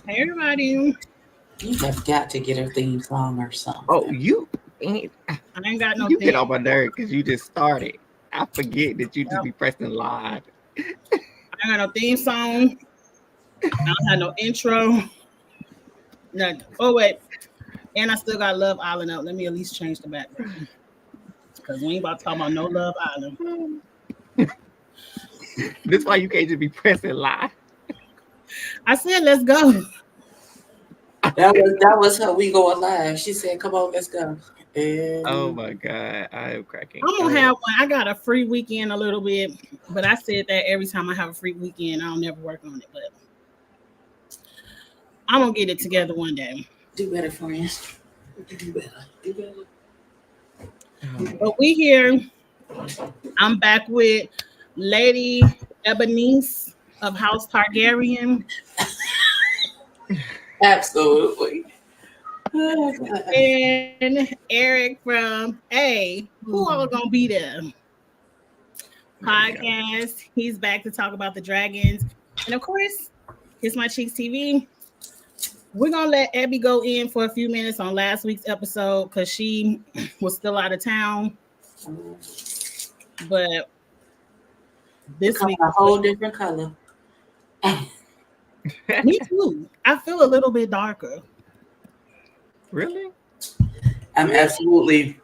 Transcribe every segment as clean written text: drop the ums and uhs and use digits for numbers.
Hey everybody. You have got to get a theme song or Oh, something. you ain't I ain't got no you thing. get on my nerve because you just started. I forget that you just Yep. be pressing live. I ain't got no theme song. I don't have no intro. Nothing. Oh wait. And I still got Love Island up. Let me at least change the background. Because we ain't about to talk about no Love Island. This why you can't just be pressing live. I said let's go. That was her. We going live. She said, "Come on, let's go." Oh And my god, I am cracking I'm gonna up. have one. I got a free weekend a little bit, but I said that every time I have a free weekend, I'll never work on it. But I'm gonna get it together one day. do better, friends. Do better. Do better. But we here. I'm back with Lady Ebonice of House Targaryen Absolutely. and Eric from Who All Gonna Be There There we go. podcast. He's back to talk about the dragons. And of course, Kiss My Cheeks TV. We're gonna let Abby go in for a few minutes on last week's episode because she was still out of town. But this Becoming week, a whole different color. me too. I feel a little bit darker. Really? I'm absolutely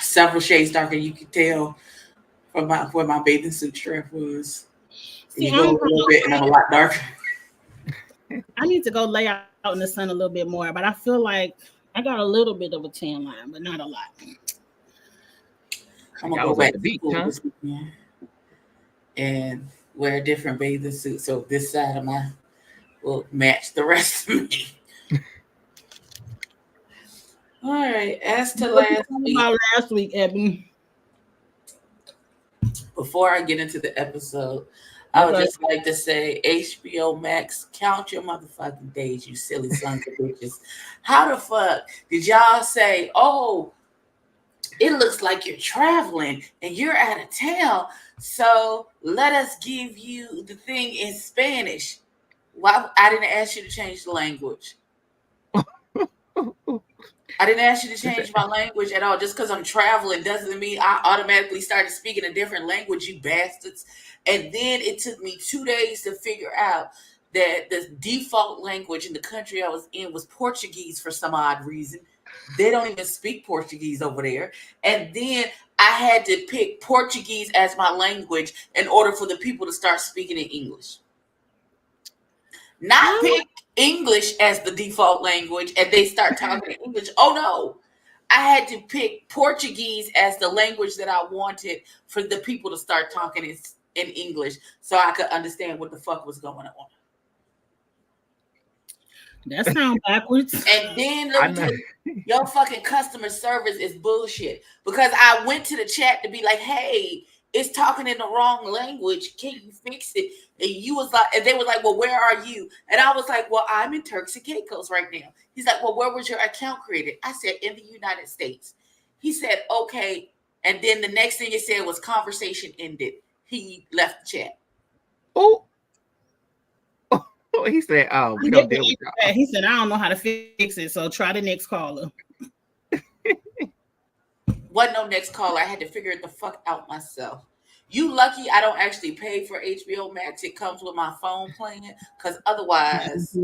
several shades darker. You can tell from where my bathing suit strap was. See, You I go don't a little bit, and I'm know. a lot darker. I need to go lay out in the sun a little bit more, but I feel like I got a little bit of a tan line, but not a lot. I'm gonna Y'all go was at back the to beach, school huh? this weekend and wear a different bathing suit, so this side of my will match the rest of me. All right. As to What you last talking week, about last week, Ebony? before I get into the episode, I would Okay. just like to say, HBO Max, count your motherfucking days, you silly sons of bitches. How the fuck did y'all say, oh, it looks like you're traveling and you're out of town, so let us give you the thing in Spanish? Why? I didn't ask you to change the language. I didn't ask you to This change my language at all. Just because I'm traveling doesn't mean I automatically started speaking a different language, you bastards. And then it took me 2 days to figure out that the default language in the country I was in was Portuguese for some odd reason. They don't even speak Portuguese over there. And then I had to pick Portuguese as my language in order for the people to start speaking in English. Not How? pick English as the default language and they start talking in English. Oh no. I had to pick Portuguese as the language that I wanted for the people to start talking in English so I could understand what the fuck was going on. That sounds backwards. And then let I me know. tell you, your fucking customer service is bullshit. Because I went to the chat to be like, hey, it's talking in the wrong language. Can you fix it? And you was like, and they were like, well, where are you? And I was like, well, I'm in Turks and Caicos right now. He's like, well, where was your account created? I said, in the United States. He said, okay. And then the next thing it said was conversation ended. He left the chat. Oh, he said, "Oh, we He don't didn't deal with answer y'all." that. He said, I don't know how to fix it, so try the next caller. Wasn't no next caller. I had to figure it the fuck out myself. You lucky I don't actually pay for HBO Max. It comes with my phone plan. Because otherwise,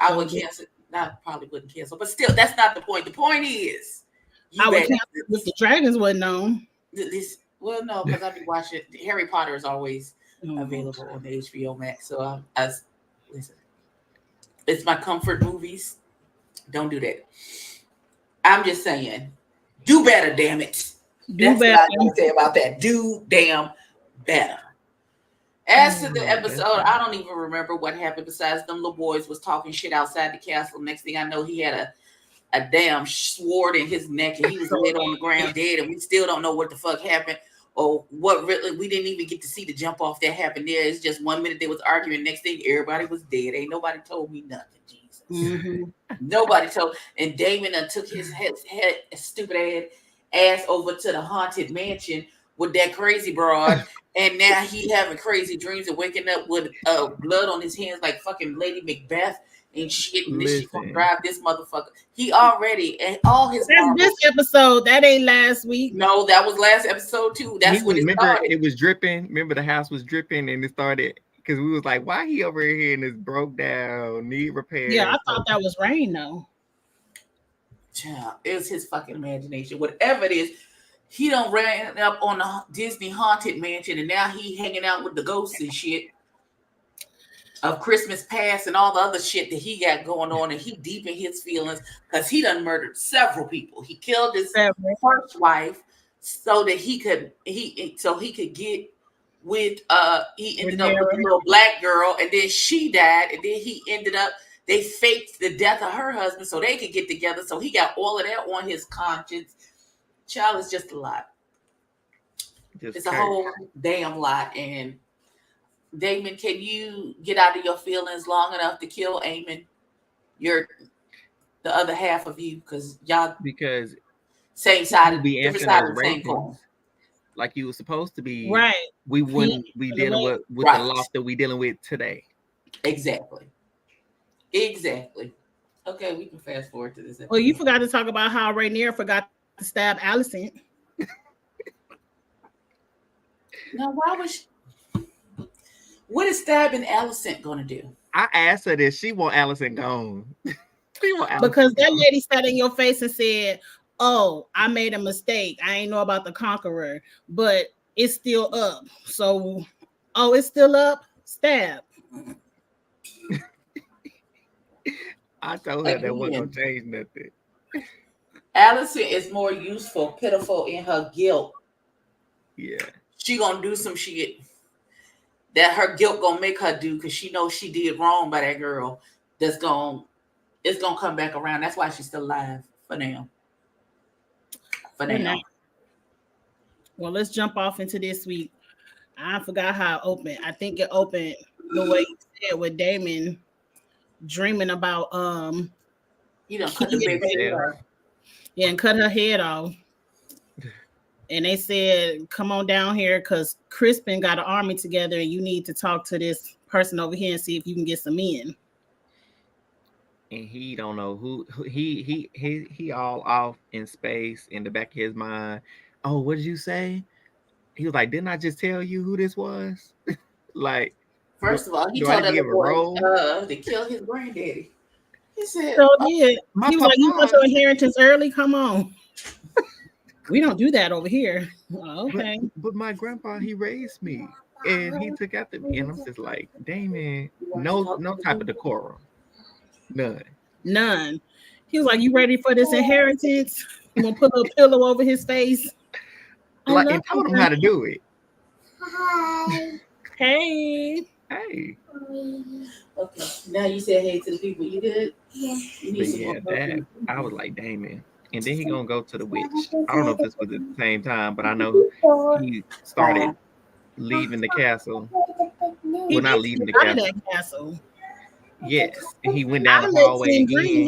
I So would cancel. I probably wouldn't cancel. But still, that's not the point. The point is, you I would cancel if bastards. the dragons wasn't on. This, well, no, because I've been watching. Harry Potter is always Oh. available on the HBO Max. So listen, it's my comfort movies. Don't do that. I'm just saying, do better, damn it. Do That's what better. I gotta say about that. Do damn better. As to the Oh, that's episode, I don't even remember what happened besides them little boys was talking shit outside the castle. Next thing I know, he had a damn sword in his neck and he was laid on the ground dead, and we still don't know what the fuck happened or what really. We didn't even get to see the jump off that happened there. It's just 1 minute they was arguing, next thing everybody was dead. Ain't nobody told me nothing. Jesus. Mm-hmm. Nobody told. And Damon took his head stupid ass over to the haunted mansion with that crazy broad, and now he having crazy dreams and waking up with blood on his hands like fucking Lady Macbeth and shit, and this shit gonna Listen. drive this motherfucker. He already and all his That's marbles. this episode. That ain't last week. No, that was last episode too. That's when it remember started. it was dripping. Remember the house was dripping, and it started because we was like, "Why he over here and it's broke down, need repair?" Yeah, I thought that was rain though. Child, it was his fucking imagination. Whatever it is, he done ran up on the Disney Haunted Mansion, and now he hanging out with the ghosts and shit of Christmas past and all the other shit that he got going on, and he deep in his feelings because he done murdered several people. He killed his first wife so that he could get with he ended up with a little black girl, and then she died, and then he ended up they faked the death of her husband so they could get together. So he got all of that on his conscience. Child, is just a lot. It's a whole damn lot. And Damon, can you get out of your feelings long enough to kill Eamon? You're the other half of you, because same side, different side of the same coin. Like you were supposed to be. Right. We wouldn't be dealing with the loss that we dealing with today. Exactly. Okay, we can fast forward to this episode. Well, you forgot to talk about how Rainier forgot to stab Allison. Now, why was she... What is stabbing Allison gonna do? I asked her this. She want Allison gone. Because that lady sat in your face and said, "Oh, I made a mistake. I ain't know about the Conqueror, but it's still up. So, it's still up. Stab." I told her that wasn't gonna change nothing. Allison is more useful, pitiful in her guilt. Yeah. She gonna do some shit that her guilt gonna make her do because she knows she did wrong by that girl. It's gonna come back around. That's why she's still alive for now. Well, let's jump off into this week. I forgot how it opened. I think it opened the way you said, with Damon dreaming about cut the baby head off. Yeah, and cut her head off. And they said, "Come on down here, because Crispin got an army together, and you need to talk to this person over here and see if you can get some in." And he don't know who he all off in space in the back of his mind. Oh, what did you say? He was like, "Didn't I just tell you who this was?" Like, first of all, he told that boy to kill his granddaddy. He said, "So yeah." He was like, "You want your inheritance early? Come on." We don't do that over here. Oh, okay. But my grandpa, he raised me, and he took after me, and I'm just like, Damon, no type of decorum, none. He was like, "You ready for this inheritance?" I'm gonna put a pillow over his face. Like, and told him how to do it. Hi. Hey. Okay. Now you said hey to the people. You good? Yeah. I was like, Damon. And then he gonna go to the witch. I don't know if this was at the same time, but I know he started leaving the castle. Well, not leaving the castle. Yes, and he went down the hallway again.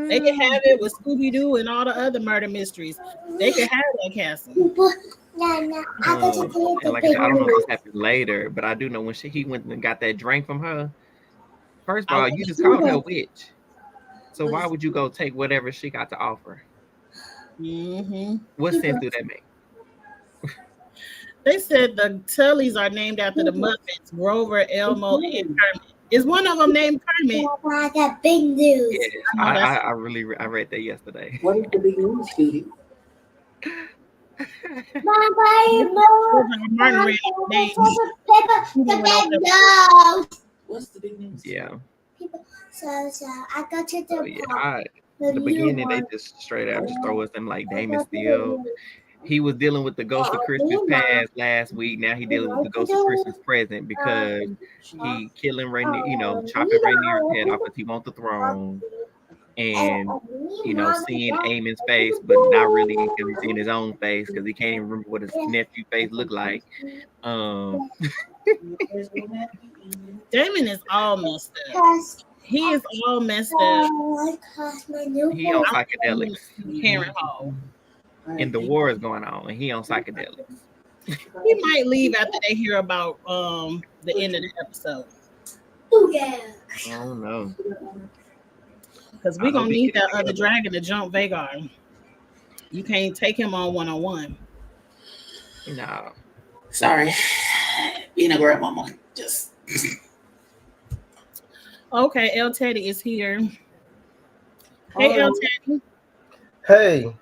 They can have it with Scooby-Doo and all the other murder mysteries. They can have that castle. And like I said, I don't know if this happened later, but I do know when he went and got that drink from her. First of all, you just called her a witch. So why would you go take whatever she got to offer? Mm-hmm. What sense do that make? They said the Tullys are named after the Muppets, Grover, Elmo, and Kermit. Is one of them named Kermit? I got big news. Yeah, I read that yesterday. What is the big news, Judy? What's the big news? Yeah. So I go to the the beginning they just straight out just throw us in like Damon still. He was dealing with the ghost of Christmas past last week. Now he dealing with the ghost of Christmas present because he killing Rainier, chopping Rainier's head off because he wants the throne. And seeing Eamon's face, but not really because he's seeing his own face because he can't even remember what his nephew face looked like. Damon is all messed up. He is all messed up. He on psychedelics. Karen Hall. And the war is going on, and he on psychedelics. He might leave after they hear about the end of the episode. Yeah. I don't know. Because we're gonna need that other dragon to jump Vhagar. You can't take him on one-on-one. No. Sorry. Being a grandmama. Just Okay, El Teddy is here. Hey, El Teddy. Hey.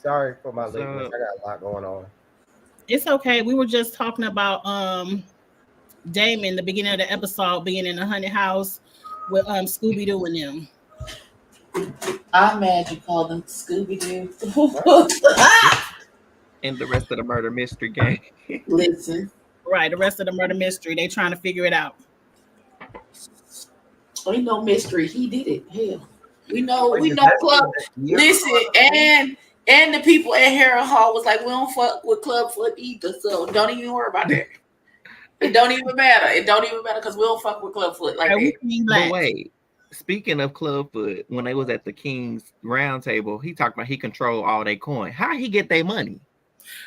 Sorry for my lateness. I got a lot going on. It's okay. We were just talking about Damon, the beginning of the episode, being in the haunted house with Scooby-Doo and them. I'm mad you call them Scooby-Doo. And the rest of the murder mystery game. Listen. Right, the rest of the murder mystery. They trying to figure it out. Ain't no mystery. He did it. Hell. We know Club. Listen, and the people at Harrell Hall was like, we don't fuck with Clubfoot either. So don't even worry about that. It don't even matter. It don't even matter because we don't fuck with Clubfoot like that. But wait. Speaking of Clubfoot, when they was at the King's Round Table, he talked about he controlled all their coin. How he get their money?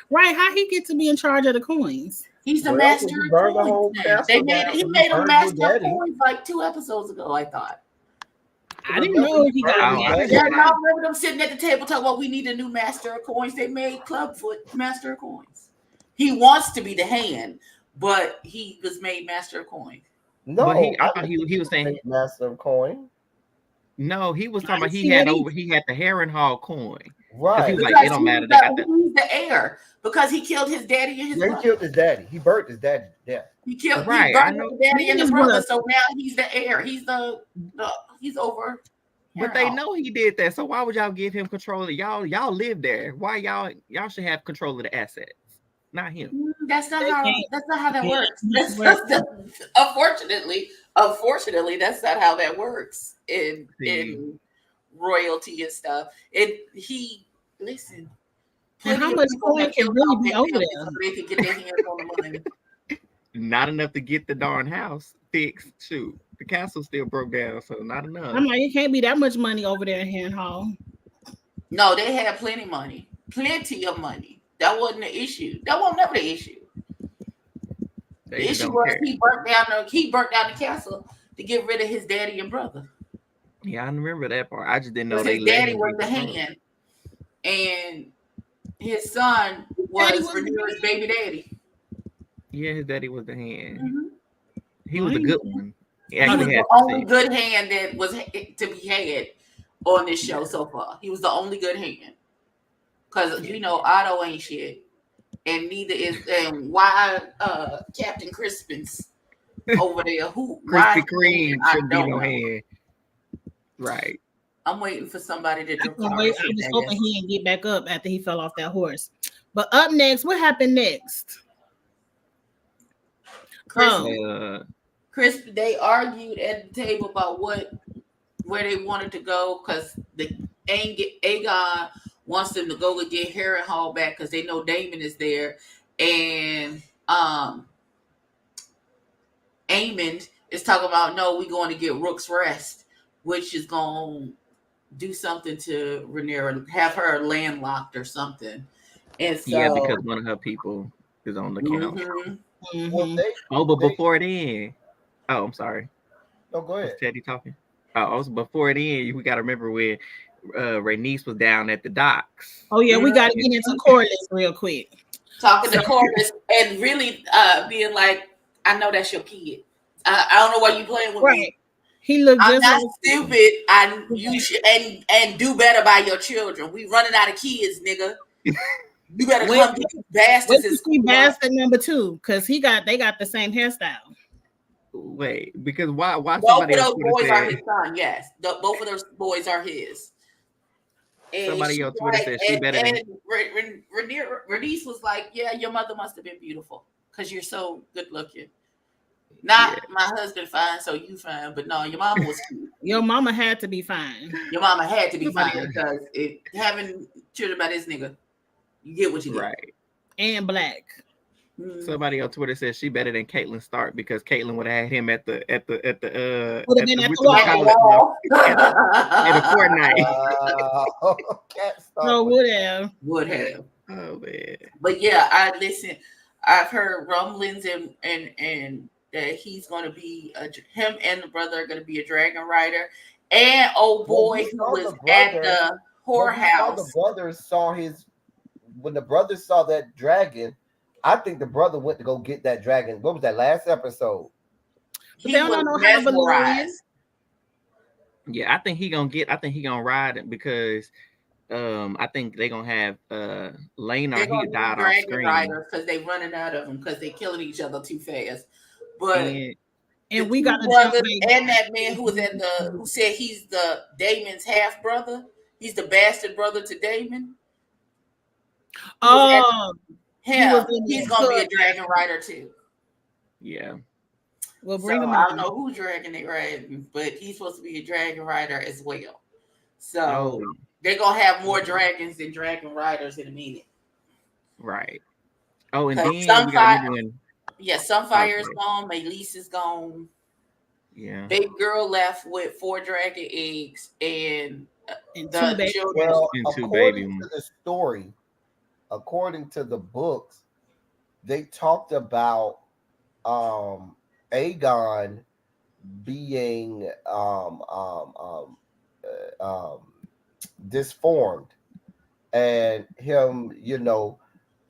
Right, how he get to be in charge of the coins? He's the master of coins. He made a master of coins like 2 episodes ago, I thought. I didn't know he got I remember them sitting at the table talking about we need a new master of coins. They made Clubfoot master of coins. He wants to be the hand, but he was made master of coins. No, but I thought he was saying master of coin. No, he was talking about he had the Harrenhal coin. Right. He was like, it don't matter. They got He's the heir because he killed his daddy and his brother. He killed his daddy. He burnt his daddy. Yeah. He killed his daddy and his brother. So now he's the heir. He's he's over. But they know he did that. So why would y'all give him control of y'all live there? Why y'all should have control of the assets? Not him. That's not how that works. Unfortunately, that's not how that works in royalty and stuff. And listen. And how much coin can really be over there? So they can get their hands on the money. Not enough to get the darn house fixed. Shoot, the castle still broke down, so not enough. I'm like, it can't be that much money over there in Harrenhal. No, they had plenty of money. That wasn't the issue. That wasn't never the issue. The issue was he burnt down the castle to get rid of his daddy and brother. Yeah, I remember that part. I just didn't know his daddy was the hand, and his son was Rhaenyra's baby daddy. Yeah, his daddy was the hand. Mm-hmm. He was a good one. He was the only good hand that was to be had on this show so far. He was the only good hand. Because, Otto ain't shit. And neither is, why Captain Crispin's over there. Krispy Kreme should be no hand. Right. I'm waiting for somebody to drink. I'm just hoping he didn't get back up after he fell off that horse. But up next, what happened next? Chris, they argued at the table about where they wanted to go because Aegon wants them to go and get Harrenhal back because they know Damon is there, and Aemond is talking about no, we're going to get Rook's Rest, which is going to do something to Rhaenyra, have her landlocked or something. And so, because one of her people is on the couch. Mm-hmm. Well, but before then, I'm sorry. No, go ahead. Was Teddy talking? Also, before then, we got to remember when Rhaenys was down at the docks. Oh yeah, we got to get into Corlys real quick. Talking to Corlys and really being like, I know that's your kid. I don't know why you playing with me. He looked I'm just not stupid. You should and do better by your children. We running out of kids, nigga. You better come get bastards. Bastard number 2, because they got the same hairstyle. Wait, because why both of those boys are his son? Yes, both of those boys are his. And somebody on Twitter said she better than Rhaenys was like, yeah, your mother must have been beautiful because you're so good looking. Not my husband fine, so you fine, but no, your mama was cute. Your mama had to be fine. Your mama had to be fine because having children by this nigga, you get what you get. Right. And black. Somebody on Twitter says she better than Caitlyn Stark because Caitlyn would have had him at the Fortnite. So would have. Oh man. But yeah, I listen. I've heard rumblings and that he's going to be him and the brother are going to be a dragon rider, and old boy who was at the whorehouse. The brothers saw when the brothers saw that dragon. I think the brother went to go get that dragon. What was that last episode? But they don't know how to mesmerized. Yeah, I think he gonna ride it because I think they're gonna have Lane or he died off screen because they running out of them because they killing each other too fast. But and we got brothers and that man who was who said he's the Damon's half brother. He's the bastard brother to Damon. He's gonna be a dragon rider too. Yeah. Well, bring him I don't know who dragon they riding, but he's supposed to be a dragon rider as well. So they're gonna have more dragons than dragon riders in a minute. Right. Oh, and then we got Sunfire is gone, Maylise is gone. Yeah. Baby girl left with 4 dragon eggs and the 2 baby. Well, according to the story, according to the books, they talked about Aegon being disformed and him,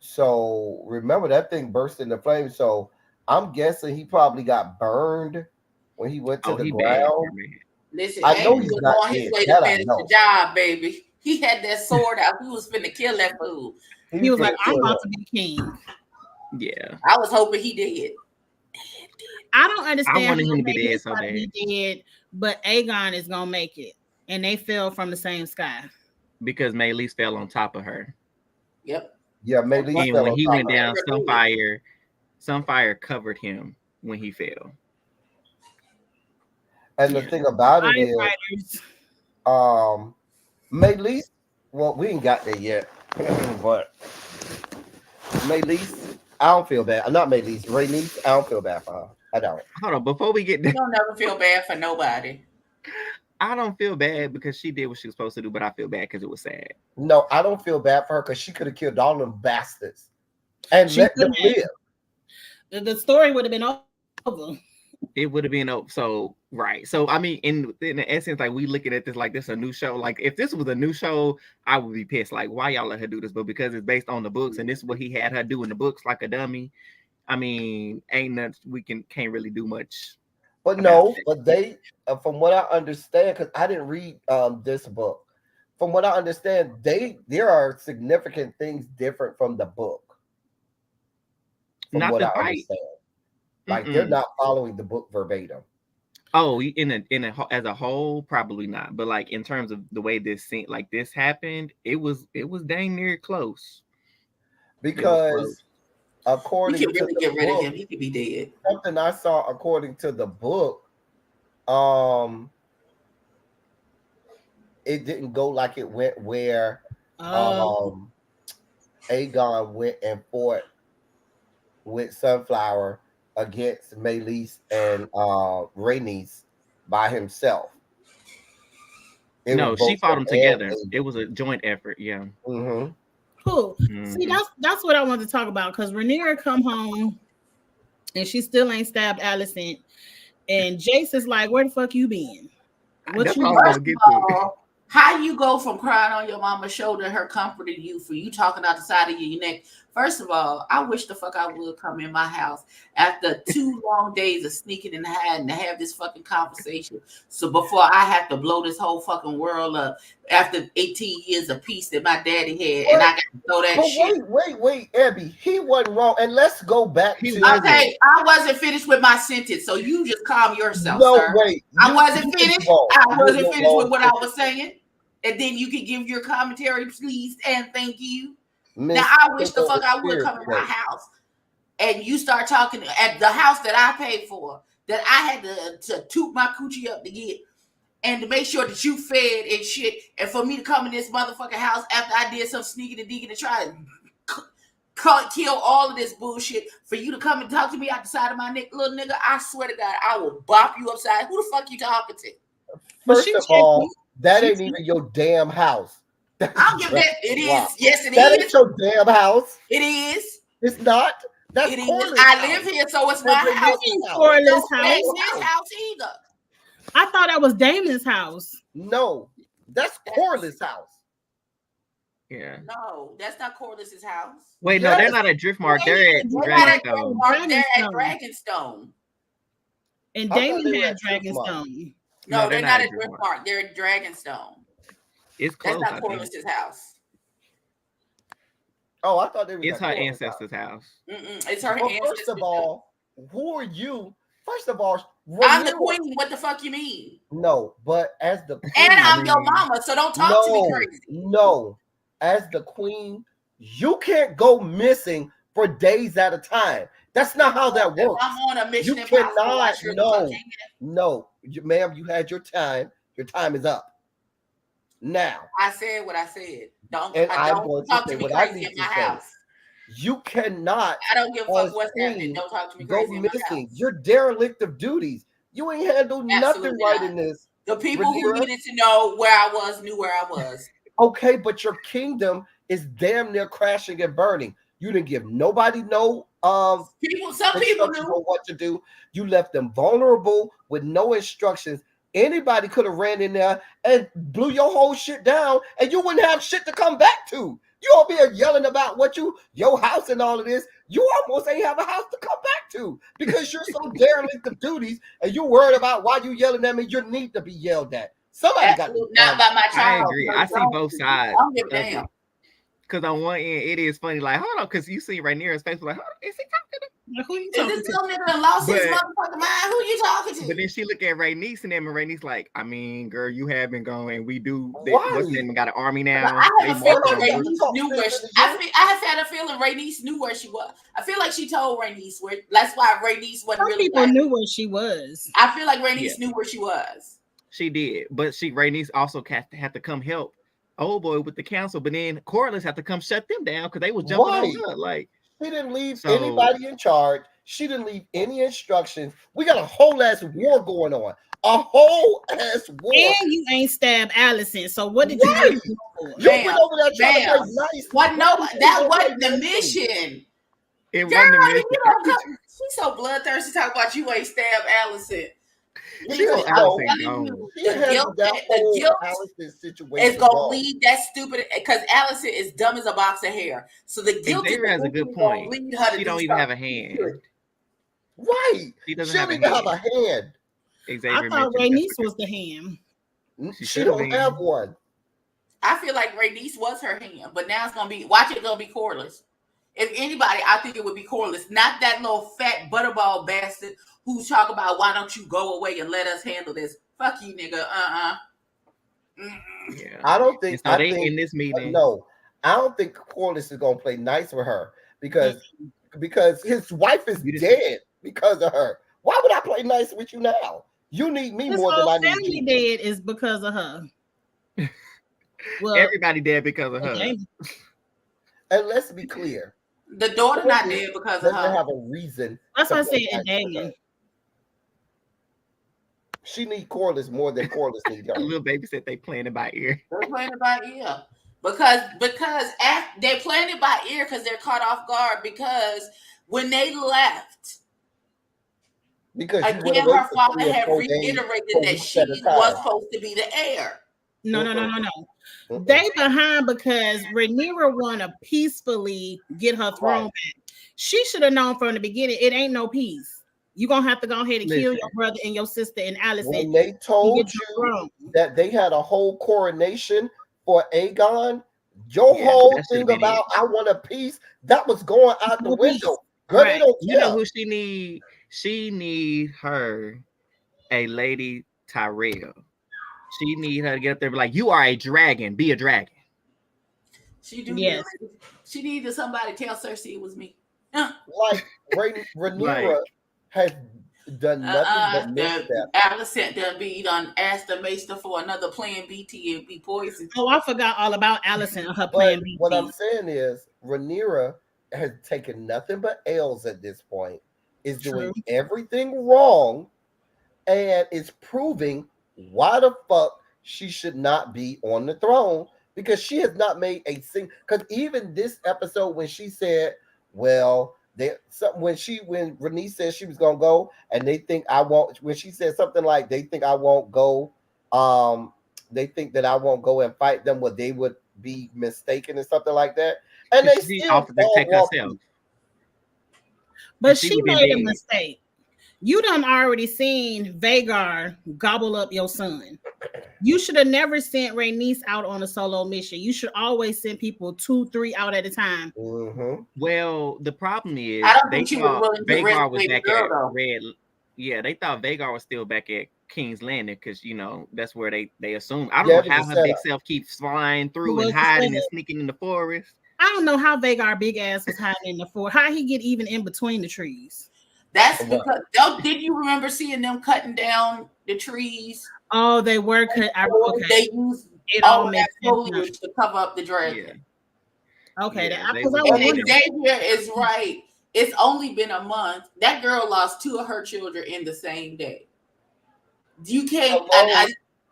so remember that thing burst into flames. So I'm guessing he probably got burned when he went to the ground. Listen, I know he's not on his way to finish the job, baby. He had that sword out. He was finna kill that fool. He was like, I'm about to be king. Yeah. I was hoping he did. I don't understand. I wanted him to be dead so bad. But Aegon is gonna make it. And they fell from the same sky. Because Maylise fell on top of her. Yep. Yeah, Maylise fell when he went down, Sunfire covered him when he fell. And the thing about it is, Maylise, well, we ain't got there yet. But Maylise, I don't feel bad. I'm not Maylise. Rhaenys, I don't feel bad for her. I don't. Hold on, before we get there. You don't never feel bad for nobody. I don't feel bad because she did what she was supposed to do, but I feel bad because it was sad. No, I don't feel bad for her because she could have killed all them bastards and let them live. The story would have been over. It would have been over. So, right. So, I mean, in the essence, like, we looking at this like this is a new show. Like, if this was a new show, I would be pissed. Like, why y'all let her do this? But because it's based on the books and this is what he had her do in the books like a dummy, I mean, ain't nothing we can't really do much. But no, but they, from what I understand, because I didn't read this book. From what I understand, there are significant things different from the book. From not what the I fight. understand, like they're not following the book verbatim. Oh, as a whole, probably not. But like in terms of the way this happened, it was dang near close. Because according we can to really the get rid book, of him. He could be dead. Something I saw according to the book, it didn't go like it went where Aegon went and fought with Sunflower against Maylise and Rhaenys by himself. No, she fought them together. It was a joint effort. Yeah. Mm-hmm. Cool. See, that's what I wanted to talk about because Rhaenyra come home and she still ain't stabbed Alicent, and Jace is like, "Where the fuck you been? What you get How you go from crying on your mama's shoulder, her comforting you for you talking out the side of your neck? First of all, I wish the fuck I would come in my house after 2 long days of sneaking and hiding to have this fucking conversation. So before I have to blow this whole fucking world up after 18 years of peace that my daddy had, and I got to throw that shit. Wait, Abby, he wasn't wrong. And let's go back to okay. I wasn't finished with my sentence, so you just calm yourself. No, sir. wait. I wasn't finished. I wasn't finished with what I was saying. And then you can give your commentary, please, and thank you. Now, I wish the fuck I would come in my house and you start talking at the house that I paid for, that I had to toot my coochie up to get, and to make sure that you fed and shit, and for me to come in this motherfucking house after I did some sneaking and digging to try and kill all of this bullshit, for you to come and talk to me out the side of my neck, little nigga, I swear to God, I will bop you upside. Who the fuck you talking to? First of all, that ain't even your damn house. I'll give that. It is. Wow. Yes, it That is. ain't your damn house. It is. It's not. That's It is. Corley's I house. live here, so it's my That's house. Renee's house. Corliss That house. ain't his house either. I thought that was Damon's house. No, that's Corley's house. Yeah. No, that's not Corliss's house. Wait, no, Yes. they're not at Driftmark. They're at They're not at Dragonstone. Dragonstone. They're at Dragonstone. Dragonstone. And I thought Damon they were had at Driftmark. Dragonstone. No, they're not at Driftmark. They're at Dragonstone. It's That's close. not I think. Corliss's house. Oh, I thought they were. It's her ancestors' house. It's her Well, ancestors. first of all, who are you? First of all, I'm the Rhaenyra- queen. What the fuck you mean? No, but as the queen, And I'm your mama, so don't talk to me crazy. No, as the queen, you can't go missing for days at a time. That's not how that If works. I'm on a mission You impossible. cannot. I sure the fuck No, ma'am, you had your time. Your time is up. Now, I said what I said. Don't And I'm don't going to talk say to me what I crazy need in to my say. house. you cannot I don't give a as fuck what's queen happening. Don't talk to me go crazy in my missing. house. You're derelict of duties. You ain't handled nothing Absolutely right not. in this. The people who Rhaenyra? needed to know where I was knew where I was. Okay, but your kingdom is damn near crashing and burning. You didn't give nobody no Some people instructions knew. on what to do. You left them vulnerable with no instructions. Anybody could have ran in there and blew your whole shit down, and you wouldn't have shit to come back to. You all be yelling about your house and all of this. You almost ain't have a house to come back to because you're so derelict of duties, and you're worried about why you yelling at me. You need to be yelled at. Somebody got to Not by my I child. agree. I see both sides. I don't give a damn. Because on one end, it is funny. Like, hold on, because you see Rhaenyra's face. Like, hold on, is he talking to? Like, who you Is talking this to? little nigga that lost his But- motherfucking mind? Who you talking to? But then she look at Rhaenys and them, and Rhaenys like, I mean, girl, you have been gone, and we do. Why? What's the name? Got an army now. I have a feeling They march on Rhaenys Bruce. knew where she. I have had a feeling Rhaenys knew where she was. I feel like she told Rhaenys where. That's why Rhaenys wasn't Some really. people Like, knew where she was. I feel like Rhaenys Yeah. knew where she was. She did, but Rhaenys also had to come help old boy with the council. But then Corlys had to come shut them down because they was jumping Right. on her. Like, She didn't leave So- anybody in charge. She didn't leave any instructions. We got a whole ass war going on. A whole ass war. And you ain't stabbed Allison. So what did you Right. do for? You Ma'am, went over there trying to ma'am. play nice. What? No, You that went wasn't over the there mission. it Girl, wasn't a you mission. don't come. She's so bloodthirsty. Talk about you ain't stabbed Allison. She She was was I'm Allison out. telling gone. you, She the handled guilt, that the whole guilt Allison situation. is gonna wrong. lead that stupid because Allison is dumb as a box of hair. So the guilt Xavier has a good is gonna point. lead her to She do don't even have a something. hand. Right. She doesn't She have don't a even have hand. a hand. Xavier I thought mentioned Rhaenys Jessica. was the ham. She She should've don't been. have one. I feel like Rhaenys was her hand, but now it's gonna be Corlys. If anybody, I think it would be Corlys, not that little fat butterball bastard who's talking about why don't you go away and let us handle this. Fuck you, nigga. Yeah. I don't think. And so I they think in this meeting. no. I don't think Corliss is gonna play nice with her because his wife is You just- dead because of her. Why would I play nice with you now? You need me His more than whole I need family you. dead is because of her. Well, Everybody dead because of her. Damon. And let's be clear, The daughter not dead because of doesn't her. have a reason. That's to why I play said nice with Damon. her. She need Corliss more than Corliss needs The her. little baby said they playing it by ear. They're playing it by ear because they're playing it by ear because they're caught off guard because when they left, Because you went again, away her for father 3 or had 4 days, reiterated 4 that weeks she at a time. was supposed to be the heir. No. Mm-mm. They behind because Rhaenyra want to peacefully get her throne Right. back. She should have known from the beginning it ain't no peace. You're gonna have to go ahead and kill Listen. your brother and your sister and Allison. When they to told get your you throne. that they had a whole coronation for Aegon, your Yeah, whole that should've thing been about I want a peace, that was going out the No peace. window. Girl, they Right. don't You know care. who she need? She need her a Lady Tyrell. She need her to get up there and be like, you are a dragon. Be a dragon. She do. Yes. She needed somebody to tell Cersei it was me. Like Rhaenyra has done nothing but misstep. Alicent done asked the maester for another plan BT and be poisoned. Oh, I forgot all about Allison and her But plan B. what I'm saying is Rhaenyra has taken nothing but L's at this point, is doing True. everything wrong, and is proving why the fuck she should not be on the throne because she has not made a single. Because even this episode, when she said, "Well, when Renee said she was gonna go, and they think I won't," when she said something like, "They think I won't go," they think that I won't go and fight them, well, they would be mistaken and something like that, and they She still offered to take herself. But she made a mistake. You done already seen Vhagar gobble up your son. You should have never sent Rhaenys out on a solo mission. You should always send people 2, 3 out at a time. Mm-hmm. Well, the problem is I don't they think she was thought willing to Vhagar was rescue the back girl, at though. Red. Yeah, they thought Vhagar was still back at King's Landing because that's where they assumed. I don't know how her big self keeps flying through and hiding and sneaking in the forest. I don't know how Vhagar big ass was hiding in the forest. How he get even in between the trees? That's because did you remember seeing them cutting down the trees? Oh, they were cut. They used all that foliage to cover up the dragon. Yeah. Okay, and Xavier is right. It's only been a month. That girl lost 2 of her children in the same day. You can't.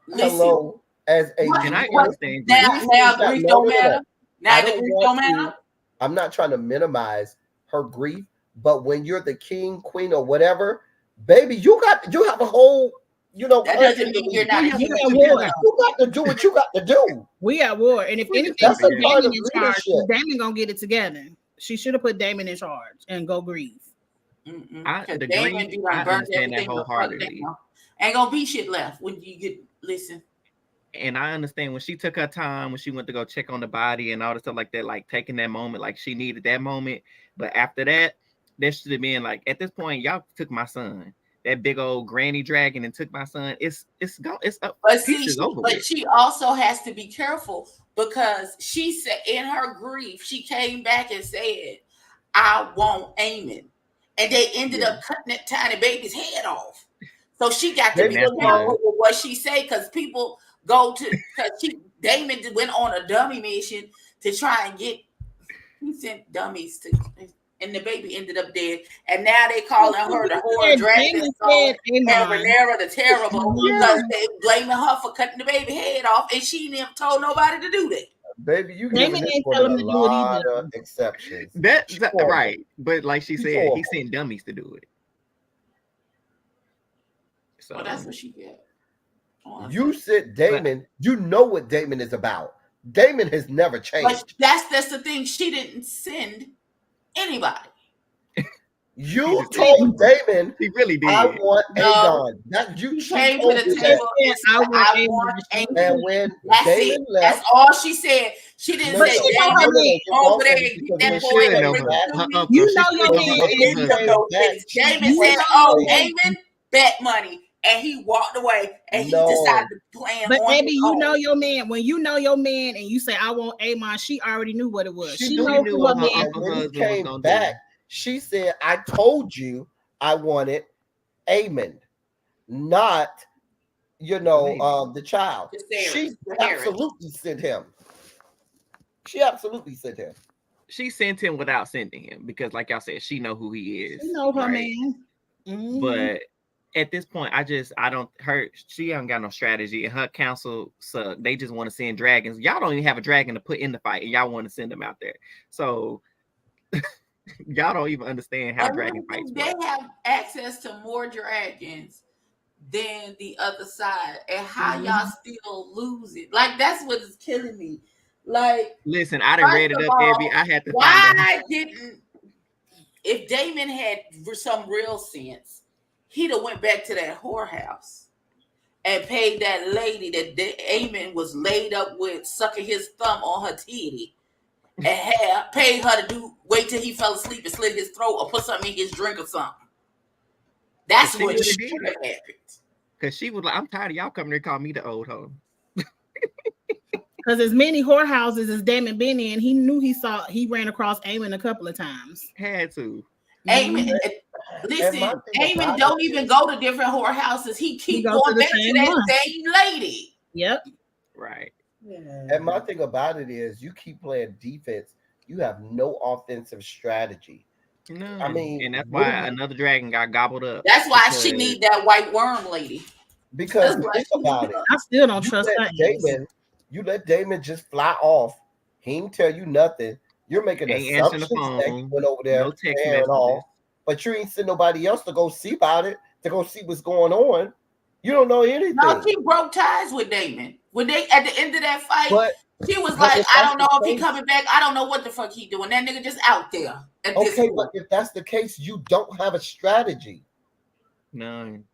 Hello, as a I understand. Now grief don't matter. Now the grief don't matter. I'm not trying to minimize her grief, but when you're the king, queen, or whatever, baby, you have a whole. That doesn't mean you're not. You at war. You got to do what you got to do. We at war, and if anything, that's a part of in charge. Daemon gonna get it together. She should have put Daemon in charge and go grieve. I understand that wholeheartedly. Ain't gonna be shit left when you listen. And I understand when she took her time, when she went to go check on the body and all the stuff like that, like taking that moment, like she needed that moment. But after that, there should have been like, at this point, y'all took my son. That big old granny dragon and took my son. It's up. But she also has to be careful because she said in her grief, she came back and said, "I want Aemon," and they ended up cutting that tiny baby's head off. So she got to be careful with what she say because people go to Daemon went on a dummy mission to try and he sent dummies to. And the baby ended up dead. And now they calling her the whore dragon and Rhaenyra the terrible because they blaming her for cutting the baby head off, and she never told nobody to do that. Baby, you giving this one a lot of exceptions. That's right. But like she said, he sent dummies to do it. So that's what she did. You said Daemon, you know what Daemon is about. Daemon has never changed. But that's the thing. She didn't send anybody. You told Daemon he really did. I want Aegon. That you came to the table and said, I want Aegon. And when Daemon left, that's all she said. She didn't say over there and get that boy. You know your man. Daemon said, "Oh, Aemon, bet money." And he walked away and he decided to plan. But maybe you know your man. When you know your man and you say, "I want Aemon," she already knew what it was. She knew what her uncle husband came back. She said, "I told you I wanted Aemon, not the child." She absolutely sent him. She absolutely sent him. She sent him without sending him because, like y'all said, she know who he is. She know her man. Mm-hmm. But at this point, she haven't got no strategy, and her council suck. They just want to send dragons. Y'all don't even have a dragon to put in the fight, and y'all want to send them out there. So y'all don't even understand how dragon fights work. They have access to more dragons than the other side, and how y'all still lose it. Like that's what's killing me. Like, listen, I done read it up, Abby. I had to find out. If Daemon had some real sense, he'd have went back to that whorehouse and paid that lady that Aemon was laid up with, sucking his thumb on her titty, and paid her to wait till he fell asleep and slit his throat or put something in his drink or something. That's what should have happened. Because she was like, "I'm tired of y'all coming here and calling me the old hoe." Because as many whorehouses as Daemon been in, he knew he ran across Aemon a couple of times. Had to. Aemon, listen, Aemon don't even go to different whorehouses. He keep going back to that same lady. Yep. Right. Yeah. And my thing about it is you keep playing defense, you have no offensive strategy. No. I mean, and that's why another dragon got gobbled up. That's why she need that white worm lady. Because think about it. I still don't trust that. You let Damon just fly off. He ain't tell you nothing. You're making Ain't answering the assumptions that he phone. went over there No text and messages. all, but you ain't send nobody else to go see about it, to go see what's going on. You don't know anything. No, she broke ties with Damon. When they at the end of that fight, But she was but like, if I that's don't the know if he case, coming back. I don't know what the fuck he doing. That nigga just out there at this okay, but point. if that's the case, you don't have a strategy. None.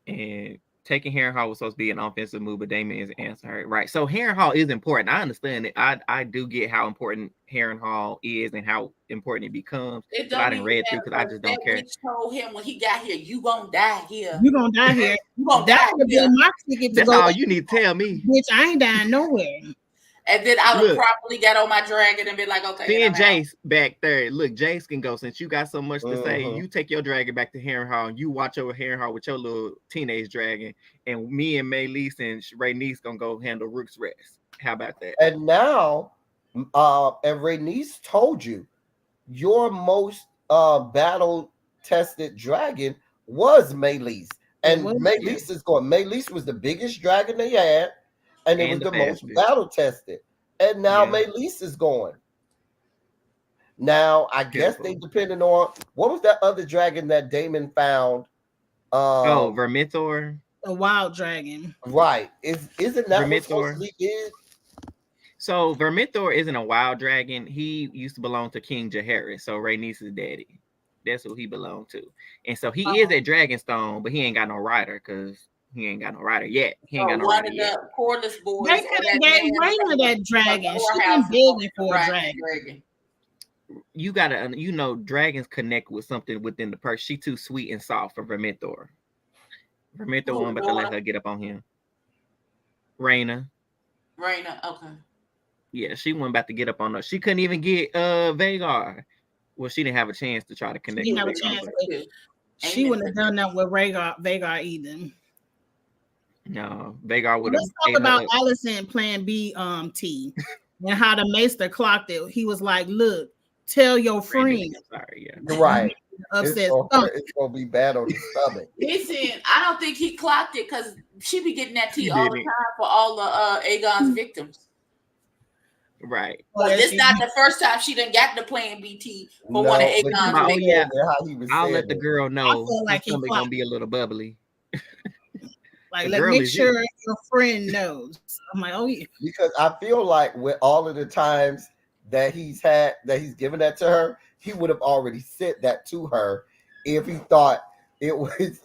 And taking Harren Hall was supposed to be an offensive move, but Damon is answering it. Right. So Harren Hall is important. I understand it. I do get how important Harren Hall is and how important it becomes. It But I don't didn't even read through matter because I because just that don't care. witch told him when he got here, you gonna die here. You gonna die here. You gonna That die would have here. been my ticket to That's go. all you need to tell me. Bitch, I ain't dying nowhere. And then I would Look. properly get on my dragon and be like, okay. Seeing then I'm out. Jace back there. Look, Jace can go. Since you got so much to say, Mhm. you take your dragon back to Harren Hall. You watch over Harren Hall with your little teenage dragon. And me and Maylise and Rhaenys gonna go handle Rook's rest. How about that? And now, and Rhaenys told you your most battle tested dragon was Maylise. And was, Maylise is going. Maylise was the biggest dragon they had, and it was And the the most fastest. battle tested. And now Yeah. Maylise is going. Now I guess they Beautiful. depending on what was that other dragon that Damon found. Oh, Vermithor. a wild dragon. Right. Isn't that what's supposed Vermithor. to be big? So Vermithor isn't a wild dragon. He used to belong to King Jaehaerys, so Rhaenys' daddy. That's who he belonged to. And so he is at Dragonstone, but he ain't got no rider because he ain't got no rider yet. He ain't got no One rider of yet. the cordless boys. They and could that have gave man Raina from that the dragon. She whorehouse been begging for a riding dragon. You gotta, dragons connect with something within the person. She too sweet and soft for Vermithor. Vermithor Who, wasn't about to let Laura? her get up on him. Raina. Raina, okay. Yeah, she wasn't about to get up on her. She couldn't even get Vhagar. Well, she didn't have a chance to try to connect She with didn't have a Vhagar. chance. but She wouldn't have done that with Vhagar either. No, Vhagar would have. Let's talk about Allison Plan B T and how the maester clocked it. He was like, look, tell your friend. Sorry, yeah. Right. Upset. It's gonna be bad on the stomach. Listen, I don't think he clocked it because she be getting that tea He all the didn't. time for all the Aegon's victims. Right. Well, this not the first time she done got the Plan BT for one of but you Aegon's can Oh, victims. yeah. hear how he was I'll saying let the it. girl I know feel like her stomach gonna be a little bubbly. Like, The let's girl make is sure you. your friend knows. I'm like, oh yeah. Because I feel like with all of the times that he's given that to her, he would have already said that to her if he thought it was,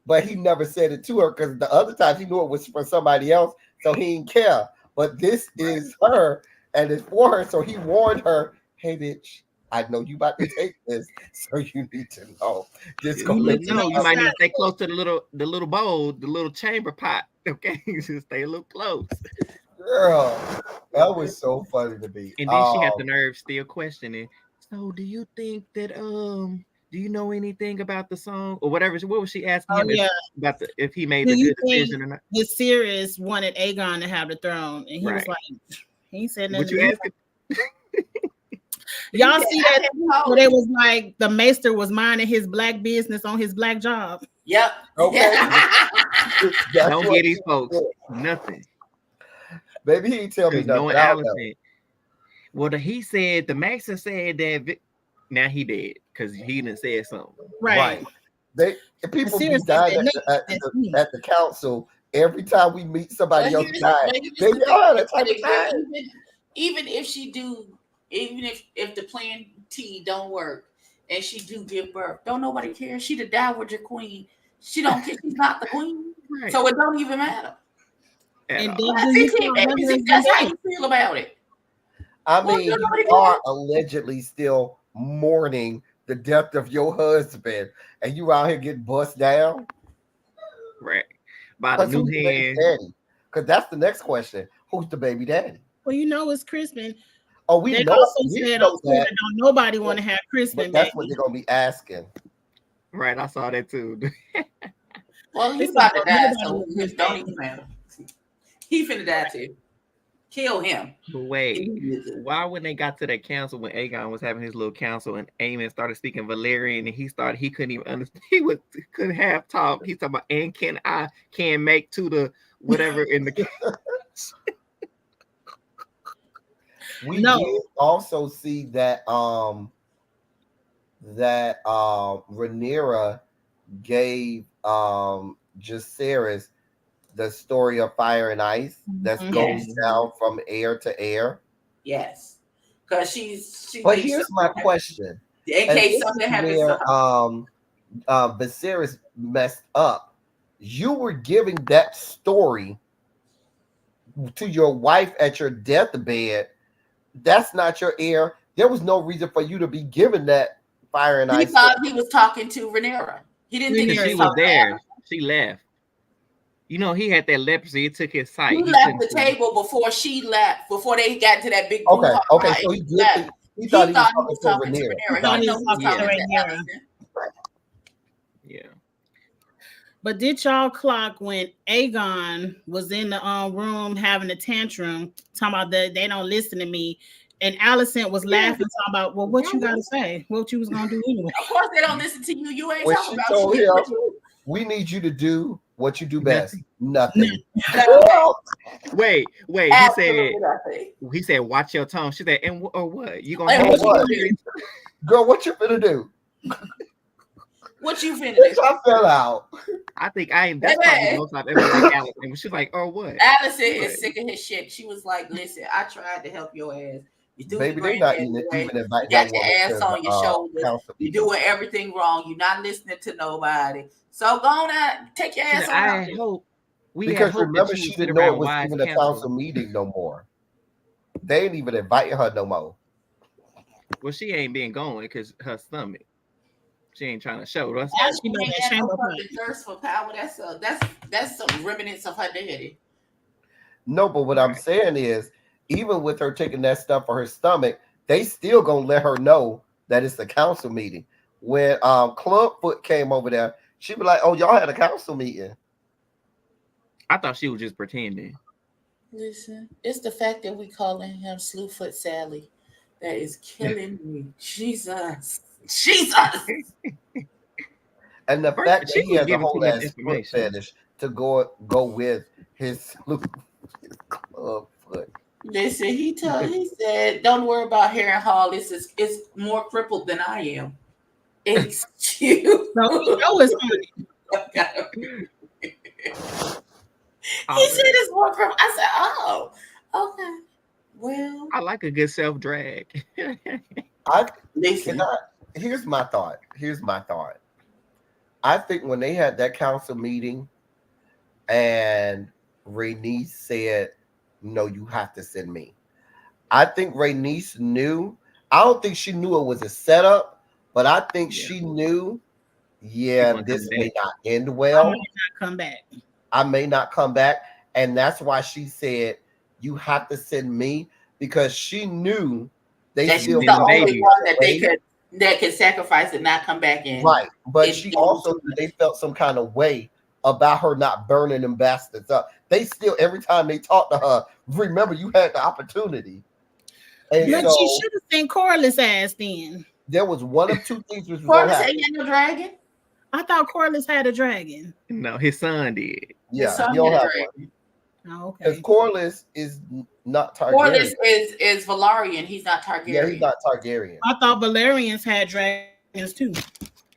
but he never said it to her because the other times he knew it was for somebody else, so he didn't care. But this is her and it's for her, so he warned her, hey bitch, I know you about to take this, so you need to know. This gonna make You might need to stay close to the little bowl, the little chamber pot. Okay, just stay a little close. Girl, that was so funny to me. And then she had the nerve still questioning. So, do you think that do you know anything about the song or whatever? What was she asking him about if he made a good decision or not? Viserys wanted Aegon to have the throne, and he was like, he said nothing. What you asking? Y'all see that where they was like the maester was minding his black business on his black job. Yep. Okay. Don't get these folks nothing. Maybe he didn't tell me nothing. Allison. Well, the master said that. Now he did because he didn't say something. Right. People be dying at the council every time we meet somebody else dying. Even if she do, even if the Plan T don't work and she do give birth, don't nobody care. She the dowager queen. She don't care. She's not the queen, right. So it don't even matter. And that's how you feel about it. I mean, you are allegedly still mourning the death of your husband, and you out here getting bust down, right? By the new hand. Because that's the next question: who's the baby daddy? Well, it's Crispin. Oh, we know that. Don't nobody want to have Crispin. That's what they're gonna be asking. Right, I saw that too. Well, he's about to die, so it don't even matter. He finna die too. Kill him. But wait, why when they got to that council when Aegon was having his little council and Aemon started speaking Valyrian and he couldn't even understand, couldn't have talk. He's talking about and can make to the whatever in the We No. did also see that Rhaenyra gave Jacaerys the story of fire and ice that Mhm. goes Yes. down from air to air. Yes. Because she But thinks here's my something, question, in and case this is something happens to where her. Viserys messed up. You were giving that story to your wife at your deathbed. That's not your heir. There was no reason for you to be given that fire and He ice thought story. he was talking to Rhaenyra. He didn't think he Rhaenyra, was She yeah. was talking to there. Alice. She left. You know, he had that leprosy. It took his sight. He He left couldn't the see. table before she left, before they got into that big Okay, brouhaha okay. and So he left. he thought He he was thought he talking was to talking to Rhaenyra. He Rhaenyra. He thought didn't he know was he was talking to talking Yeah. to Rhaenyra. Allison. Yeah. But did y'all clock when Aegon was in the room having a tantrum, talking about they don't listen to me, and Allison was laughing, talking about, well, what you got to say? What you was gonna do anyway? Of course, they don't listen to you. You ain't When talking she about told shit. him, What you "We need you to do what you do best." Nothing. Nothing. nothing. Girl, Wait. Absolutely nothing. He said, watch your tone. She said, or what? You gonna And have what me you what? gonna do? Girl, what you finna do? What you finna Bitch, do? I fell out. I think that's probably the Baby, most I've ever liked Alex. And she's like, or what? Allison What? is sick of his shit. She was like, listen, I tried to help your ass. You threw your Baby, they not granddaddy away. even You inviting that got your woman ass to on your the shoulders. council You're meeting. doing everything wrong. You're not listening to nobody. So go on out, take your She ass said, on out I there. hope we had Because hoped that remember, you she would sit didn't know it around was wise even a counsel. council meeting no more. They ain't even inviting her no more. Well, she ain't been going because her stomach. She ain't trying to show us. Now Because she she about ain't that got no chamber pot. fucking thirst for power. That's some remnants of her daddy. No, but what I'm Right. saying is, even with her taking that stuff for her stomach, they still gonna let her know that it's a council meeting. When Clubfoot came over there, she be like, "Oh, y'all had a council meeting." I thought she was just pretending. Listen, it's the fact that we calling him Slewfoot Sally that is killing me. Jesus. Jesus. And the First, fact that she he was has a giving too whole much ass foot information. fetish to go with his club foot. Listen, he said, don't worry about Harrenhal. It's more crippled than I am. Excuse So you know it's on. He All said right. it's more crippled. I said, oh, okay. Well, I like a good self drag. I listen. Here's my thought. I think when they had that council meeting and Rhaenys said, "No, you have to send me." I think Rhaenys knew. I don't think she knew it was a setup, but I think Yeah. she knew. She Yeah, wasn't this coming may back. not end I well. might not come back. I may not come back, and that's why she said, "You have to send me," because she knew they That still she's Send the them felt some only babies. one kind of way. that could sacrifice and not come back in. Right. But she And also they felt some kind of way about her not burning them bastards up. They still every time they talk to her, remember you had the opportunity. And Yeah. But she so should have seen Corliss ass then. there was one of two things which was gonna Corliss happen. ain't got no dragon. I thought Corliss had a dragon. No, his son did. His Yeah, son he don't had a have one. dragon. Oh, Because okay. Corliss is not Targaryen. Corliss is Valarian. He's not Yeah, he's Targaryen. not Targaryen. I thought Valerians had dragons too.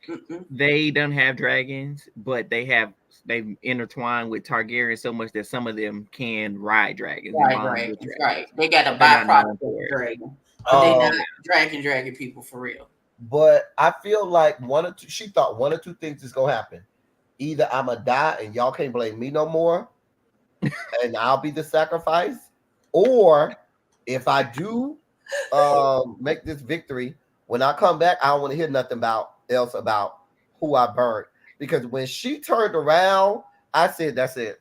Mm-mm. They don't have dragons, but they've intertwined with Targaryen so much that some of them can ride dragons and Right, bond right, with dragons. right. They got a But they're not byproduct known of for the it. dragon. But they Um, not dragon people for real. but I feel like she thought one or two things is gonna happen. Either I'ma die and y'all can't blame me no more, and I'll be the sacrifice, or if I do make this victory, when I come back, I don't want to hear nothing about who I burnt. Because when she turned around, I said, "That's it."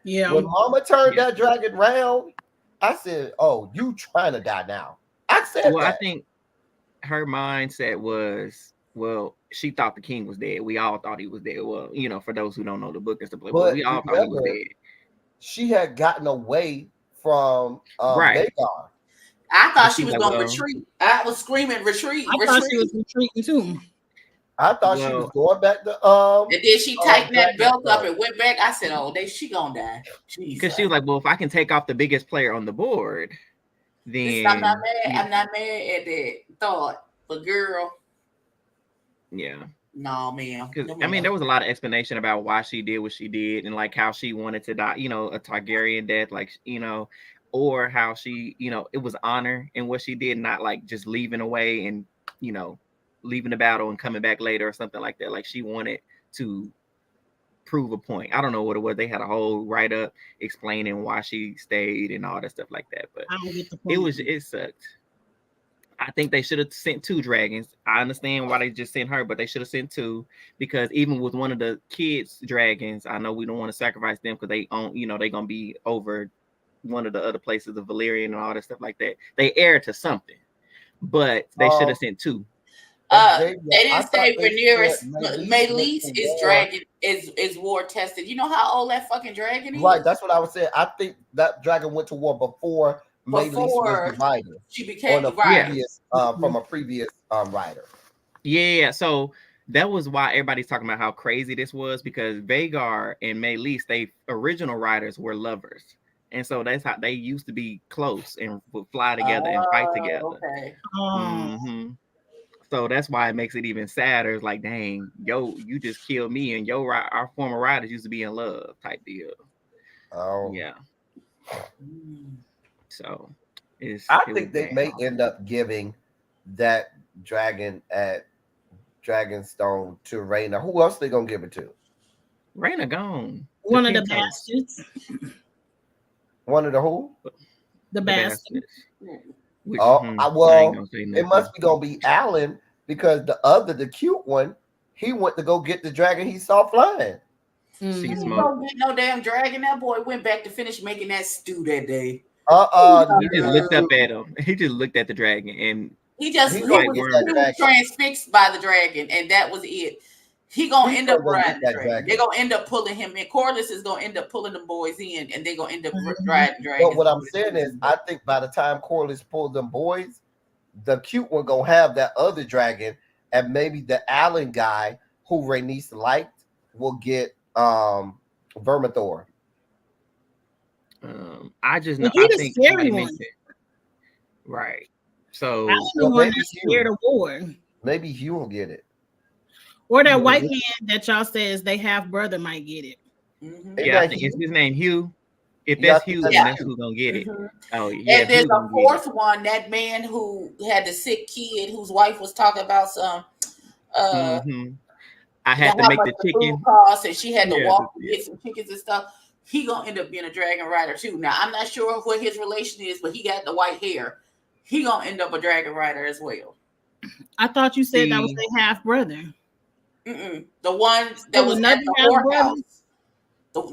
Yeah. When Mama turned Yeah. that dragon round, I said, "Oh, you trying to die now?" I said Well, I that. think her mindset was, well, she thought the king was dead. We all thought he was dead. Well, for those who don't know the book and stuff, but But we all thought he was remember, dead. she had gotten away from Right. Vhagar. I But thought she she's was like, gonna well, retreat. I was screaming, retreat, I thought she retreat. was retreating too. I thought she was going back to And then she tightened that belt up Dragonstone. and went back. I said, "Oh, she gonna die." Because she was like, well, if I can take off the biggest player on the board, then I'm not mad. I'm not mad at that thought, but girl, yeah. no, man. Because I mean, there was a lot of explanation about why she did what she did, and like how she wanted to die, you know, a Targaryen death, like or how she, it was honor in what she did, not like just leaving away and leaving the battle and coming back later or something like that. Like she wanted to prove a point. I don't know what it was. They had a whole write up explaining why she stayed and all that stuff like that. But I don't get the point. it sucked. I think they should have sent 2 dragons. I understand why they just sent her, but they should have sent 2, because even with one of the kids' dragons, I know we don't want to sacrifice them because they own, they're gonna be over one of the other places of Valyrian and all that stuff like that. They heir to something, but they should have sent 2. They didn't say Rhaenyra's Meleys is dragon is war tested. You know how old that fucking dragon is? Right, that's what I was saying. I think that dragon went to war before Meleys was divided. She became previous from a previous writer. Yeah, so that was why everybody's talking about how crazy this was, because Vhagar and Meleys, they original writers were lovers. And so that's how they used to be close and would fly together and fight together. Okay. Mm-hmm. So that's why it makes it even sadder. It's like, dang, you just killed me, and our former riders used to be in love type deal. Oh. Yeah. So I think they may end up giving that dragon at Dragonstone to Rhaena. Who else they gonna give it to? Rhaena gone. One of the bastards. One of the who? The bastards. Which, it must be gonna be Alan, because the cute one, he went to go get the dragon he saw flying. He don't get no damn dragon. That boy went back to finish making that stew that day. He just looked up at him. He just looked at the dragon, and he was transfixed by the dragon, and that was it. He gonna end up riding the dragon. They're gonna end up pulling him in. Corliss is gonna end up pulling them boys in, and they're gonna end up riding dragons. But what I'm saying is, I think by the time Corliss pulled them boys, the cute one gonna have that other dragon, and maybe the Allen guy who Rhaenys liked will get Vermithor. I just know. I think scary one. Right. So I don't know scared of war. Maybe Hugh will get it. Or that white man that y'all says they half brother might get it. Mm-hmm. Yeah, I think it's his name Hugh. If that's Hugh, then that's who's gonna get it. Oh yeah. And there's a fourth one, that man who had the sick kid whose wife was talking about some I had to make the chicken cost, and she had to walk to get some chickens and stuff. He gonna end up being a dragon rider too. Now I'm not sure what his relation is, but he got the white hair. He gonna end up a dragon rider as well. I thought you said that was their half brother. The one that was at the whorehouse.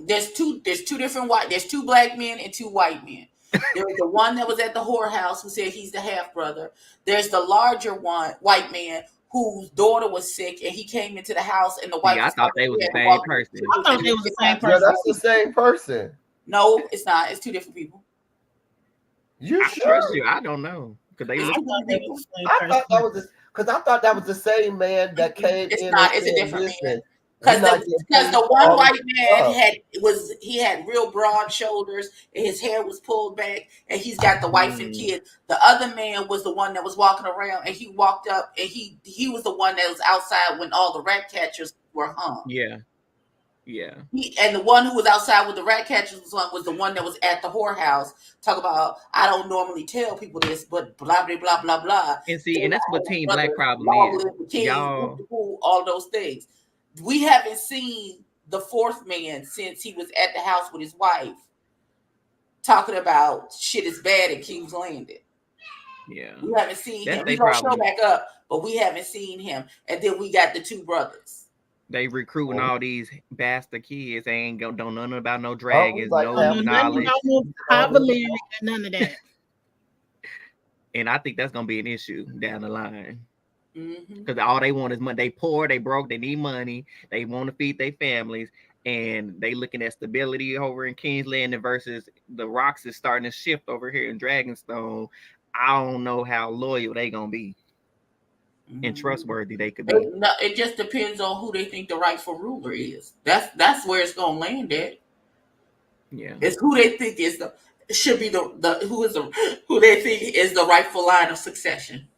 There's two different there's 2 black men and 2 white men. There's the one that was at the whorehouse who said he's the half brother. There's the larger one, white man, whose daughter was sick, and he came into the house, and the white. I thought they was the same person. I thought they was the same person. Yeah, that's the same person. No, it's not. It's 2 different people. I trust you. I don't know, because they. I thought that was the same man that came in. It's a different man. Because the one white man had real broad shoulders, and his hair was pulled back, and he's got the wife and kids. The other man was the one that was walking around, and he walked up, and he was the one that was outside when all the rat catchers were hung. Yeah. And the one who was outside with the rat catchers was the one that was at the whorehouse. Talk about, I don't normally tell people this, but blah blah blah blah blah. And see, and that's what Team Black problem is. Y'all, all those things. We haven't seen the fourth man since he was at the house with his wife, talking about shit is bad at King's Landing. Yeah, we haven't seen him. He's gonna show back up, but we haven't seen him. And then we got the 2 brothers. They recruiting all these bastard kids. They ain't don't know nothing about no dragons, no knowledge, none of that. And I think that's gonna be an issue down the line. Because all they want is money. They poor, they broke, they need money. They want to feed their families, and they looking at stability over in King's Landing versus the rocks is starting to shift over here in Dragonstone. I don't know how loyal they gonna be. and trustworthy they could be. It just depends on who they think the rightful ruler is. That's where it's gonna land at. Yeah, it's who they think is should be who they think is the rightful line of succession.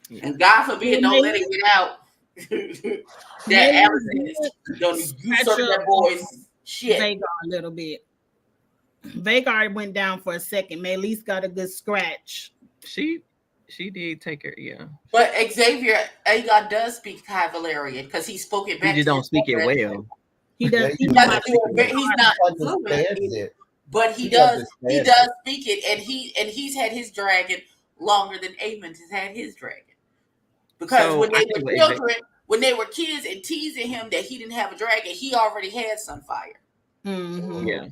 Yeah. And God forbid, don't let it get out that Allison is gonna usurp that boy's shit. Vhagar a little bit. Vhagar went down for a second. Maylis got a good scratch. She did take her, yeah. But Xavier Aegon does speak High Valyrian because he spoke it back. He just don't speak it well. He does. He's not fluent, but he does speak it, and he's had his dragon longer than Aemon has had his dragon. Because when they were children, when they were kids and teasing him that he didn't have a dragon, he already had Sunfire. Mm-hmm.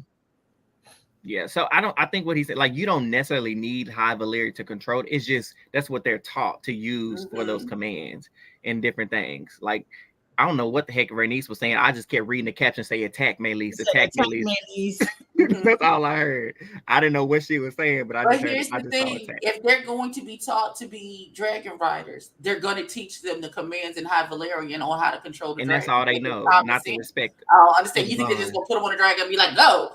Yeah. So I think what he said, like, you don't necessarily need High Valyria to control it. It's just that's what they're taught to use for those commands and different things. Like, I don't know what the heck Rhaenys was saying. I just kept reading the caption say attack Maylis, attack Maylis. That's all I heard. I didn't know what she was saying, but here's the thing: if they're going to be taught to be dragon riders, they're going to teach them the commands in High Valyrian on how to control the dragon. And that's all they know, not to respect it. I don't understand. You think they're just going to put them on a dragon and be like, go?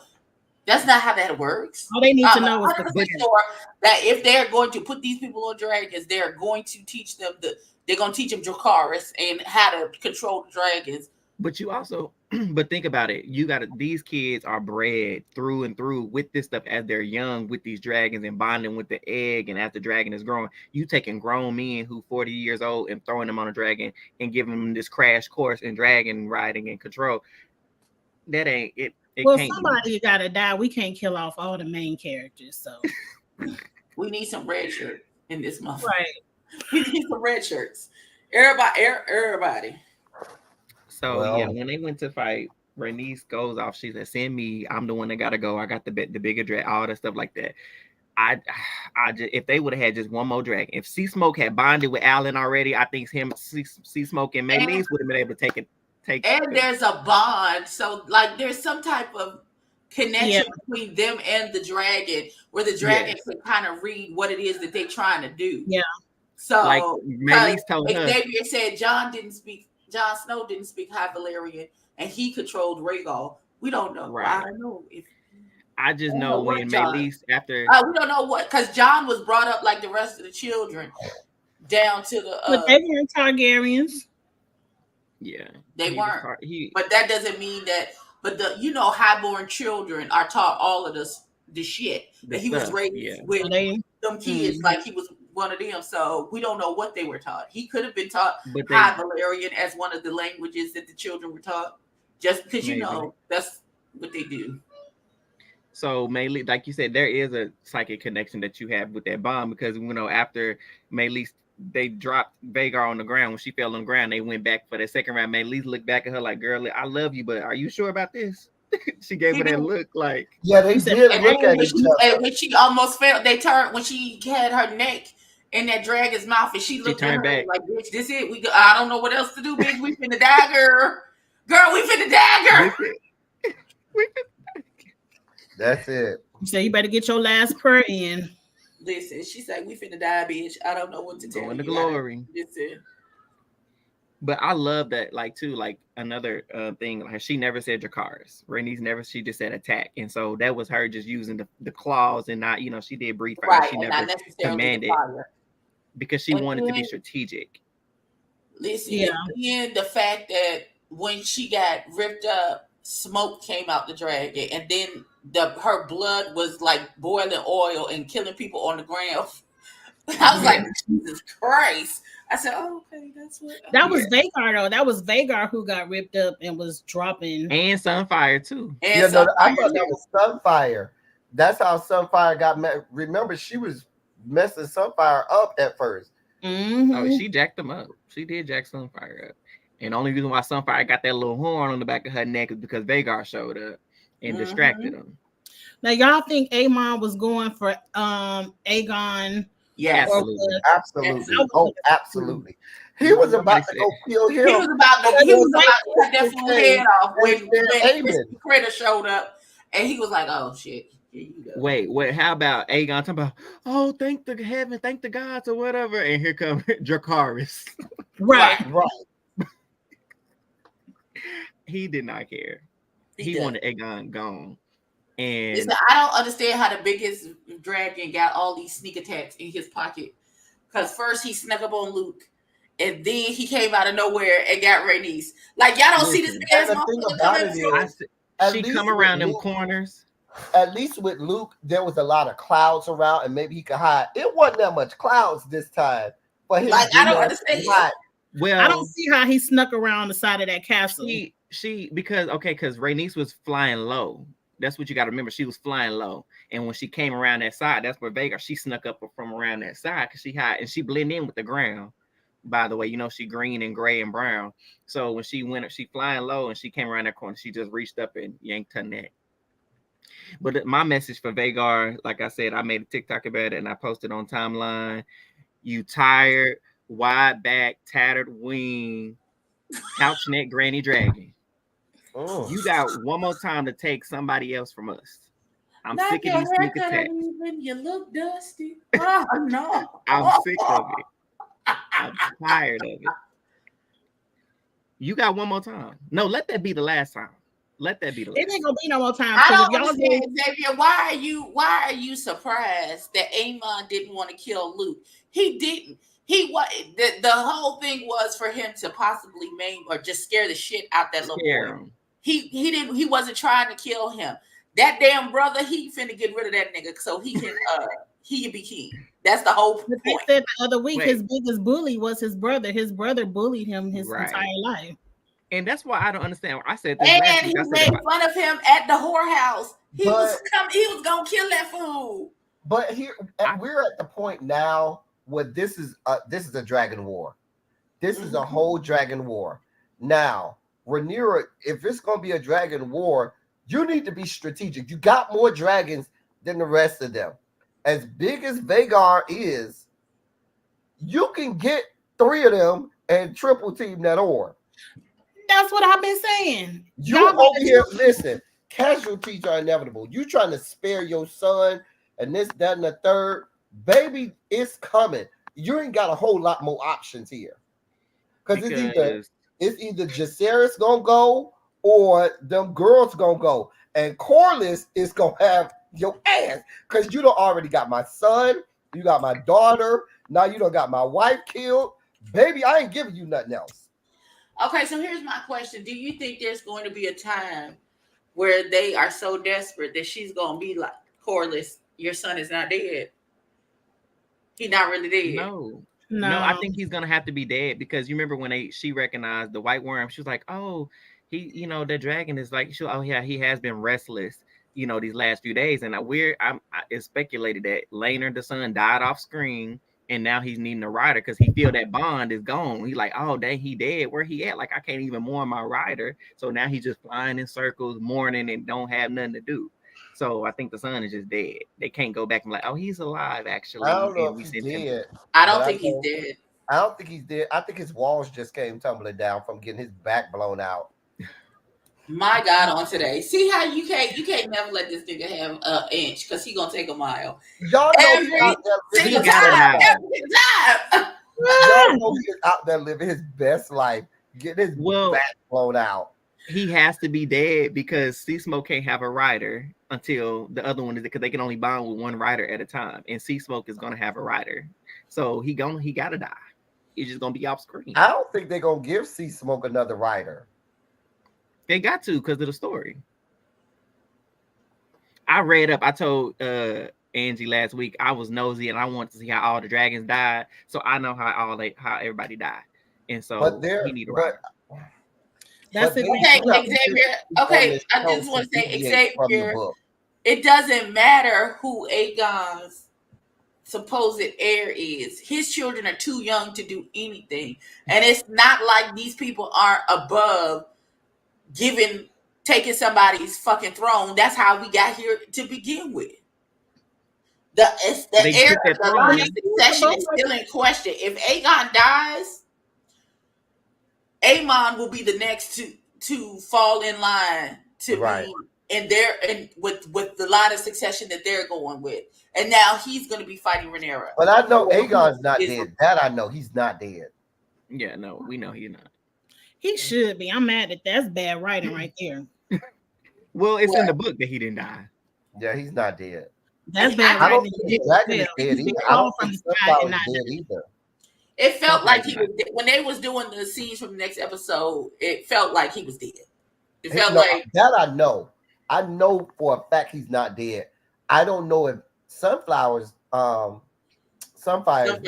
That's not how that works. All they need to know is sure that if they're going to put these people on dragons, they're going to teach them they're going to teach them Dracarys and how to control the dragons. But you also, but think about it. These kids are bred through and through with this stuff as they're young with these dragons and bonding with the egg. And as the dragon is growing, you taking grown men who 40 years old and throwing them on a dragon and giving them this crash course in dragon riding and control. That ain't it. Well, somebody got to die. We can't kill off all the main characters, so we need some red shirt in this month. Right. We need some red shirts. Everybody. So yeah, when they went to fight, Rhaenys goes off. She said, "Send me. I'm the one that got to go. I got the bigger dragon, all that stuff like that." I just, if they would have had just one more dragon, if Sea Smoke had bonded with Alan already, I think Sea Smoke and Maylis would have been able to take it. And there's a bond, so like there's some type of connection between them and the dragon, where the dragon can kind of read what it is that they're trying to do. Yeah. So like Maylis told her, Xavier said Jon Snow didn't speak High Valyrian, and he controlled Rhaegal. We don't know. Right. I don't know if. I just know when Maylis after. We don't know what, because Jon was brought up like the rest of the children, down to the. But they weren't Targaryens. Yeah, they weren't. But that doesn't mean that. But highborn children are taught all of the shit that he was raised with them kids, like he was one of them. So we don't know what they were taught. He could have been taught High Valyrian as one of the languages that the children were taught, just because that's what they do. So Maylis, like you said, there is a psychic connection that you have with that bond, because after Maylis, they dropped Vhagar on the ground. When she fell on the ground, they went back for the second round. Maylis looked back at her like, "Girl, I love you, but are you sure about this?" She gave her that look like, yeah, they did look at each other. When she almost fell, they turned when she had her neck in that dragon's mouth, and she looked at her back like, "Bitch, this it. I don't know what else to do, bitch. We finna die, girl. We finna die, girl." That's it. So you better get your last prayer in. Listen, she said, "We finna die, bitch. I don't know what to tell you." Going to glory. Listen. But I love that, like, too, like, another thing, like, she never said Dracarys. Rhaenys she just said attack. And so that was her just using the claws and not, she did breathe fire. Right, she never commanded because she wanted to be strategic. Listen, and the fact that when she got ripped up, smoke came out the dragon, and then her blood was like boiling oil and killing people on the ground. I was like, Jesus Christ. I said, "Oh, okay, that's what." That was Vhagar, though. That was Vhagar who got ripped up and was dropping. And Sunfire, too. I thought that was Sunfire. That's how Sunfire got met. Remember, she was messing Sunfire up at first. Mm-hmm. Oh, she jacked them up. She did jack Sunfire up. And the only reason why Sunfire got that little horn on the back of her neck is because Vhagar showed up and distracted him. Now, y'all think Aemon was going for Aegon? Yeah, absolutely. Oh, absolutely. He was about to go kill him. He was about to cut that fool's head off when Critter showed up, and he was like, "Oh shit, Here you go. Wait. How about Aegon talking about? Oh, thank the heaven, thank the gods, or whatever. And here comes Dracarys. Right. He did not care. He wanted Aegon gone. And listen, I don't understand how the biggest dragon got all these sneak attacks in his pocket. Because first he snuck up on Luke, and then he came out of nowhere and got Rhaenys. Like, y'all don't see this ass motherfucker coming through. She come around them corners. At least with Luke, there was a lot of clouds around, and maybe he could hide. It wasn't that much clouds this time. But like, I don't understand. Well, I don't see how he snuck around the side of that castle. Because Rhaenys was flying low. That's what you got to remember. She was flying low, and when she came around that side, that's where Vhagar, she snuck up from around that side because she hid, and she blended in with the ground. By the way, you know she green and gray and brown. So when she went, she flying low, and she came around that corner. She just reached up and yanked her neck. But my message for Vhagar, like I said, I made a TikTok about it and I posted on timeline. You tired, wide back, tattered wing, couch neck granny dragon. Oh. You got one more time to take somebody else from us. I'm sick of these sneak attacks. You look dusty. Oh no. I'm sick of it. I'm tired of it. You got one more time. No, let that be the last time. Let that be the last. It ain't gonna be no more time. I don't understand, Xavier. Why are you surprised that Aemon didn't want to kill Luke? He didn't. The whole thing was for him to possibly maim or just scare the shit out that little boy. He wasn't trying to kill him. That damn brother, he finna get rid of that nigga so he can be king. That's the whole point. They said the other week his biggest bully was his brother. His brother bullied him his entire life. And that's why I don't understand. I said this and he made fun of him at the whorehouse. He was gonna kill that fool. But we're at the point now where this is a dragon war. This is a whole dragon war. Now, Rhaenyra, if it's gonna be a dragon war, you need to be strategic. You got more dragons than the rest of them. As big as Vhagar is, you can get 3 of them and triple team that orb. That's what I've been saying. You over here, listen, casualties are inevitable. You trying to spare your son and this, that, and the third. Baby, it's coming. You ain't got a whole lot more options here. Because it's either Jacaerys gonna go or them girls gonna go. And Corlys is gonna have your ass. Because you don't already got my son, you got my daughter, now you don't got my wife killed. Baby, I ain't giving you nothing else. Okay, so here's my question. Do you think there's going to be a time where they are so desperate that she's going to be like, Corlys, your son is not dead? He's not really dead. No, I think he's going to have to be dead because you remember when she recognized the white worm, she was like, oh, the dragon is like, he has been restless, these last few days. And it's speculated that Laenor, the son, died off screen. And now he's needing a rider because he feel that bond is gone. He's like, oh, dang, he dead. Where he at? Like, I can't even mourn my rider. So now he's just flying in circles, mourning, and don't have nothing to do. So I think the son is just dead. They can't go back and like, oh, he's alive, actually. I don't know if he's dead. I don't think he's dead. I don't think he's dead. I think his walls just came tumbling down from getting his back blown out. My God, on today. See how you can't never let this nigga have an inch because he gonna take a mile. Y'all know he's out there living Y'all know he's out there living his best life, getting his back blown out. He has to be dead because Sea Smoke can't have a rider until the other one is because they can only bond with one rider at a time, and Sea Smoke is gonna have a rider, so he gotta die. He's just gonna be off screen. I don't think they're gonna give Sea Smoke another rider. They got to because of the story. I read up. I told Angie last week I was nosy and I wanted to see how all the dragons died, so I know how everybody died, and so he need a rider. That's it. Okay, Xavier. Okay, I just want to say, Xavier. It doesn't matter who Aegon's supposed heir is. His children are too young to do anything, and it's not like these people aren't above taking somebody's fucking throne. That's how we got here to begin with. The heir, the succession is still in question. If Aegon dies, Aemon will be the next to fall in line to and with the line of succession that they're going with, and now he's going to be fighting Rhaenyra. But I know Aegon's not dead. That I know he's not dead. Yeah, no, we know he's not. He should be. I'm mad that that's bad writing right there. Well, it's in the book that he didn't die. Yeah, he's not dead. That's bad I don't writing. think Dragon is dead either. I don't think Sunflower is dead either. It felt like he was when they was doing the scenes from the next episode. It felt like he was dead. It felt like that. I know. I know for a fact he's not dead. I don't know if Sunflower's Sunfire is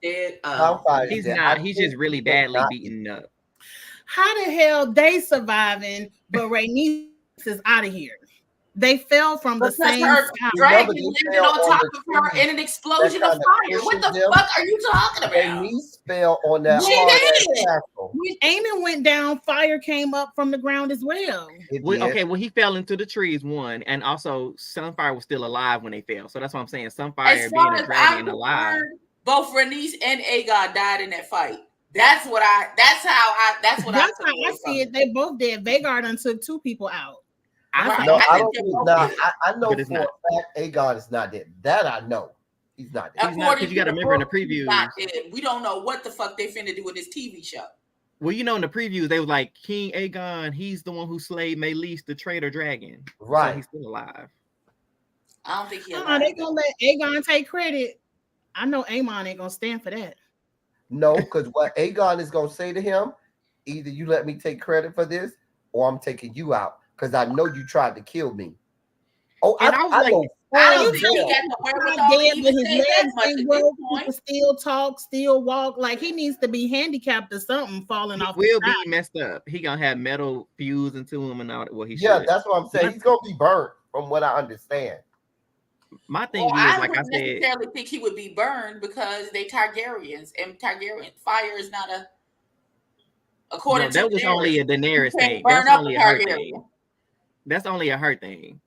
dead. He's not. He's just really badly beaten up. How the hell they surviving, but Rhaenys is out of here? They fell from the same sky. Dragon landed on top of her in an explosion of fire. What the fuck are you talking about? Rhaenys fell on that castle. When Aemon went down, fire came up from the ground as well. Well, he fell into the trees, one, and also Sunfire was still alive when they fell. So that's what I'm saying. Sunfire being a dragon alive. Both Rhaenys and Aegon died in that fight. That's how I see it. They both did. Vhagar done took 2 people out. I know for a fact Aegon is not dead. That I know. He's not dead. He's not, because you got to remember in the previews. We don't know what the fuck they finna do with this TV show. Well, you know, in the previews, they were like, King Aegon, he's the one who slayed Meleys, the traitor dragon. Right. So he's still alive. I don't think he's they gonna let Aegon take credit. I know Aemon ain't gonna stand for that. No, because what Aegon is gonna say to him, either you let me take credit for this, or I'm taking you out. Because I know you tried to kill me. Oh, and I don't think he got the wherewithal to even say that much at this point. Still talk, still walk. Like he needs to be handicapped or something, falling off. Will be messed up. He gonna have metal fused into him and all that. Well, that's what I'm saying. He's gonna be burnt, from what I understand. My thing is, like I said, necessarily think he would be burned because they Targaryens, and Targaryen fire is not a. According to that was only a Daenerys thing. That's only a her thing. That's only a her thing.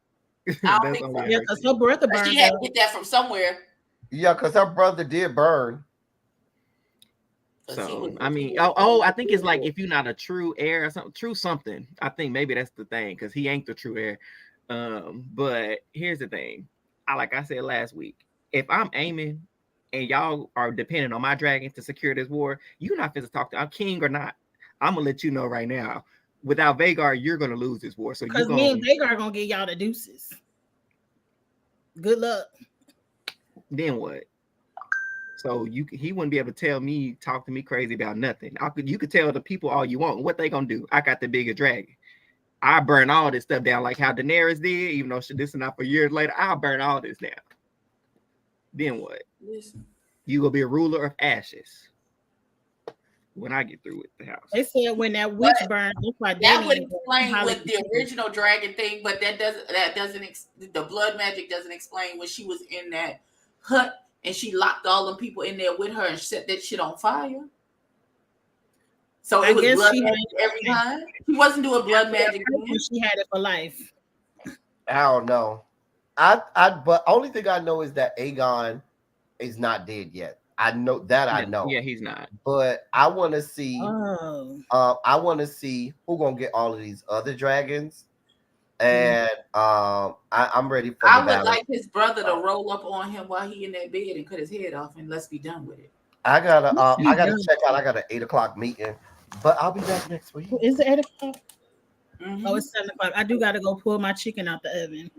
I don't think so. Yeah, because her brother burned. She had to get that from somewhere. Yeah, because her brother did burn. So I mean, I think it's like if you're not a true heir or something. I think maybe that's the thing because he ain't the true heir. But here's the thing. Like I said last week, if I'm aiming and y'all are depending on my dragon to secure this war, you're not supposed to talk to our king or not. I'm gonna let you know right now. Without Vhagar, you're gonna lose this war. So because me and Vhagar are gonna get y'all the deuces. Good luck. Then what? So he wouldn't be able to talk to me crazy about nothing. You could tell the people all you want. What they gonna do? I got the bigger dragon. I burn all this stuff down like how Daenerys did, even though this is not for years later. I'll burn all this down. Then what? Listen. You gonna be a ruler of ashes when I get through with the house. They said when that witch burned, that would explain with the original dragon thing, but that doesn't the blood magic doesn't explain when she was in that hut and she locked all them people in there with her and set that shit on fire. So it was blood magic every time. She wasn't doing blood magic. She had it for life. I don't know. But only thing I know is that Aegon is not dead yet. I know that. I know. Yeah, he's not. But I want to see. I want to see who gonna get all of these other dragons, and I'm ready for. I would like his brother to roll up on him while he in that bed and cut his head off, and let's be done with it. I gotta check out. I got an 8:00 meeting, but I'll be back next week. Is it 8:00? Mm-hmm. Oh, it's 7:00. I do gotta go pull my chicken out the oven.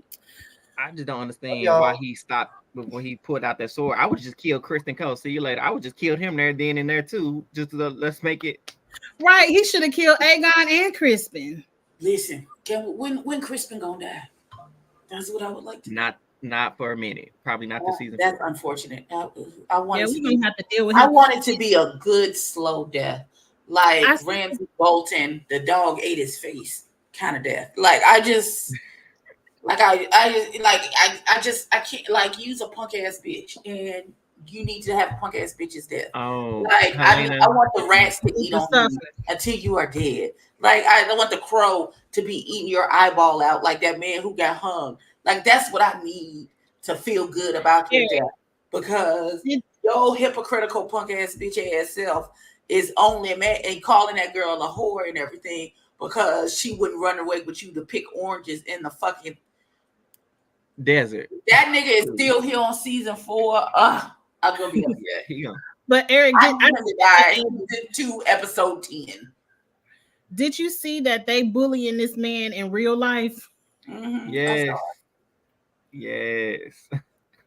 I just don't understand why he stopped when he pulled out that sword. I would just kill Kristen Cole. See you later. I would just kill him there, then and there too. Just let's make it right. He should have killed Aegon and Crispin. Listen, when Crispin gonna die? That's what I would like to. Not for a minute. Probably not this season. That's unfortunate. I want. Yeah, we're gonna have to deal with. I want it to be a good slow death, like Ramsay Bolton. The dog ate his face kind of death. Like I just. Like I can't like use a punk ass bitch, and you need to have a punk ass bitch's death. Oh, like I want the rats to eat on you until you are dead. Like I don't want the crow to be eating your eyeball out like that man who got hung. Like that's what I need to feel good about your death, because your hypocritical punk ass bitch ass self is only mad and calling that girl a whore and everything because she wouldn't run away with you to pick oranges in the fucking desert. That nigga is still here on season 4. I'm gonna be upset. But Eric, I need him to die. Season 2, episode 10. Did you see that they bullying this man in real life? Mm-hmm. Yes. Yes.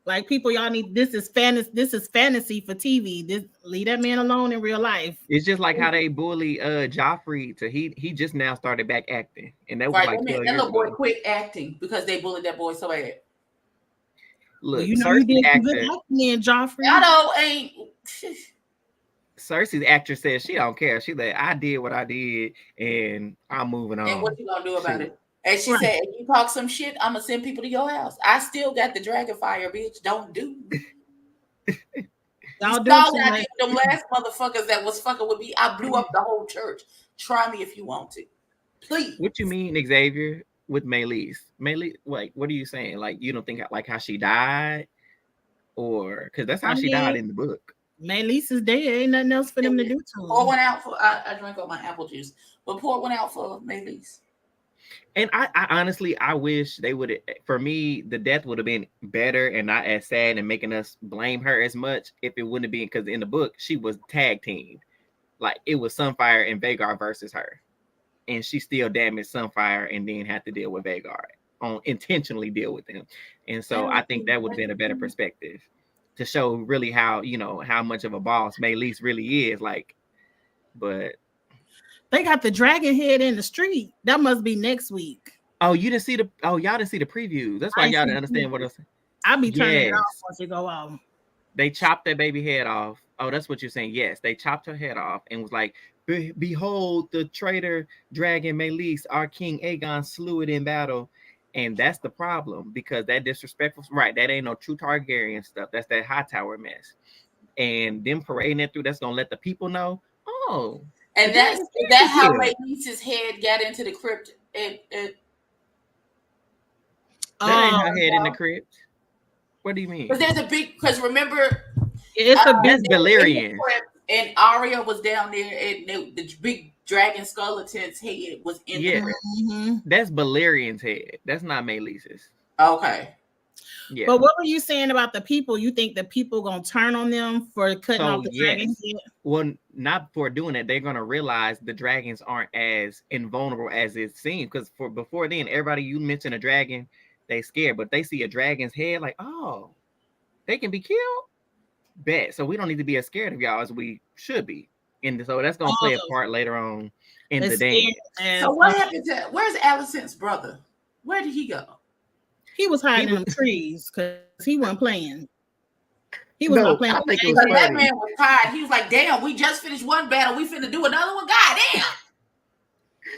Like, people, y'all need, this is fantasy for TV. This, leave that man alone in real life. It's just like how they bully Joffrey to he just now started back acting, and that was Right, like 12 that years little boy ago. quit acting because they bullied that boy so bad. Look, well, you know, you did good acting in Joffrey. I know, ain't. Cersei's actress says she don't care. She like, I did what I did, and I'm moving on. And what you gonna do about it? And she said, if you talk some shit, I'm gonna send people to your house. I still got the dragon fire, bitch. Don't do. Y'all do it. Them last motherfuckers that was fucking with me, I blew up the whole church. Try me if you want to, please. What you mean, Xavier, with Meleese? Meleese, like, what are you saying? Like, you don't think like how she died, or because that's how she died in the book. Meleese is dead. Ain't nothing else for them to do to her. Pour one out for. I drank all my apple juice, but pour one out for Meleese. And I honestly, I wish they would. For me, the death would have been better and not as sad and making us blame her as much if it wouldn't have been, because in the book she was tag teamed, like it was Sunfire and Vhagar versus her, and she still damaged Sunfire and then had to deal with Vhagar, intentionally deal with them. And so I think that would have been a better perspective to show really how, you know, how much of a boss Meleese really is. Like, but. They got the dragon head in the street. That must be next week. Oh, you didn't see the. Oh, y'all didn't see the previews. That's why y'all didn't understand what I'm saying. I'll be turning it off once it go off. They chopped that baby head off. Oh, that's what you're saying. Yes, they chopped her head off and was like, "Behold, the traitor dragon Meleese, our king Aegon slew it in battle." And that's the problem, because that disrespectful, right? That ain't no true Targaryen stuff. That's that Hightower mess. And them parading it through. That's gonna let the people know. Oh. And that's how Meleese's head got into the crypt. That ain't her head in the crypt. What do you mean? Because there's a big. Because remember, it's a big Valyrian. And Arya was down there, and the big dragon skeleton's head was in the crypt. Mm-hmm. That's Valyrian's head. That's not Meleese's. Okay. Yeah. But what were you saying about the people? You think the people gonna turn on them for cutting off the dragon head? Well, not for doing it. They're gonna realize the dragons aren't as invulnerable as it seems. Because before then, everybody you mention a dragon, they scared. But they see a dragon's head, like, oh, they can be killed. Bet. So we don't need to be as scared of y'all as we should be. And so that's gonna play a part later on in the dance. So what happened to? Where's Alicent's brother? Where did he go? He was hiding in them trees because he wasn't playing. He was not playing. I think it was that man was tired. He was like, "Damn, we just finished one battle. We finna do another one. God damn!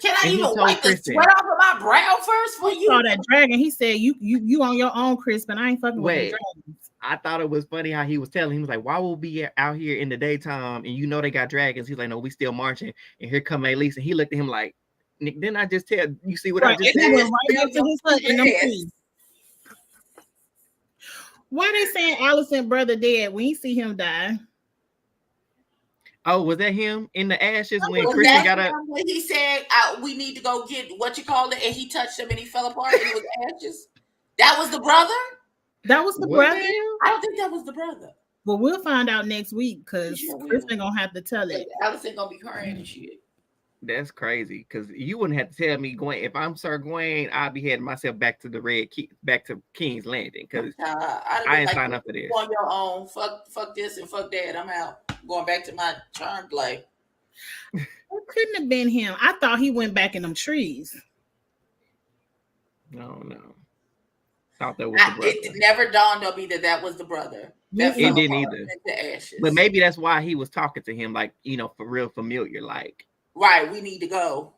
Can I even wipe the sweat off of my brow first for you?" Saw that dragon. He said, "You on your own, Chris, but I ain't fucking with the dragons." I thought it was funny how he was telling. He was like, "Why will we be out here in the daytime and you know they got dragons?" He's like, "No, we still marching." And here come Meleese, and he looked at him like, "Nick, didn't I just tell you? See what I just said?" Why they saying Alicent's brother dead when you see him die? Oh, was that him in the ashes when Christian got up? When he said, "We need to go get what you call it," and he touched him and he fell apart and it was ashes. That was the brother. That was the brother. I don't think that was the brother. Well, we'll find out next week because Kristen gonna have to tell it. Alicent gonna be crying and shit. That's crazy, because you wouldn't have to tell me, Gwen. If I'm Sir Gawain, I'll be heading myself back to the back to King's Landing, because I ain't signed up for this. On your own, fuck this and fuck that. I'm out. Going back to my charm play. It couldn't have been him. I thought he went back in them trees. No. Thought that was the brother. It never dawned on me that was the brother. It didn't either. But maybe that's why he was talking to him, like, you know, for real familiar, like. Right, we need to go.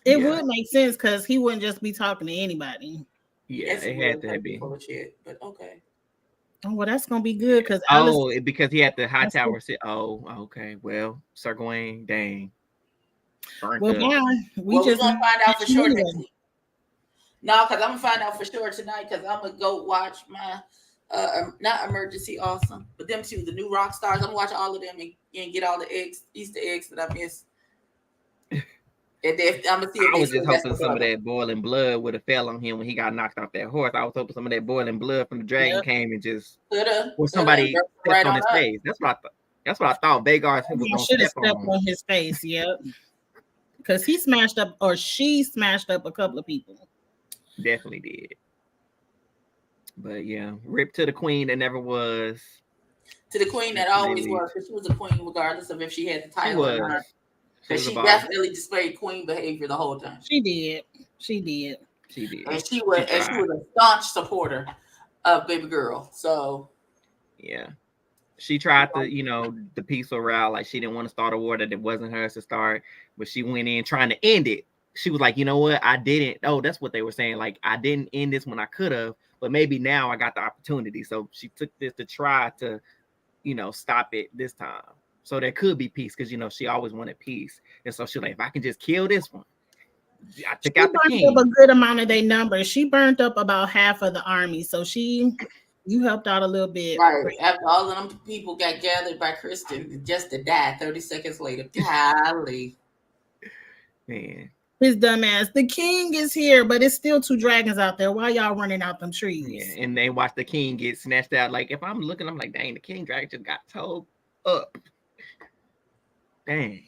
It would make sense because he wouldn't just be talking to anybody. Yeah, it had to be. Bullshit, but okay. Oh, well, that's gonna be good because because he had the Hightower sit. Oh, okay. Well, Sir Gawain, dang. Well, yeah, we're gonna find out for sure next week. No, because I'm gonna find out for sure tonight because I'm gonna go watch my not Emergency Awesome, but them two, the new rock stars. I'm gonna watch all of them and get all the Easter eggs that I missed. And then I'm gonna see if I they was say just that's hoping the some of brother. that boiling blood would have fell on him when he got knocked off that horse. I was hoping some of that boiling blood from the dragon Yep. came and just Coulda, or coulda, and somebody stepped right on on his up. face. That's what I thought. That's what I thought. Vhagar was I gonna should have step stepped on him. on his face. Yep. Because he smashed up, or she smashed up a couple of people. Definitely did. But yeah, rip to the queen that never was. To the queen that always was, because she was a queen regardless of if she had the title or not. Because she definitely displayed queen behavior the whole time. She did. She did. She did. And she was a staunch supporter of baby girl. So yeah. She tried to, the peaceful route. Like she didn't want to start a war that it wasn't hers to start, but she went in trying to end it. She was like, you know what? I didn't. Oh, that's what they were saying. Like, I didn't end this when I could have, but maybe now I got the opportunity. So she took this to try to, stop it this time. So there could be peace because, she always wanted peace. And so she's like, if I can just kill this one, I took out the king. Up a good amount of their numbers. She burnt up about half of the army. So you helped out a little bit. Right. After all of them people got gathered by Kristen just to die 30 seconds later. Golly. Man. His dumb ass. The king is here, but it's still 2 dragons out there. Why y'all running out them trees? Yeah, and they watch the king get snatched out. Like, if I'm looking, I'm like, dang, the king dragon just got towed up. Dang.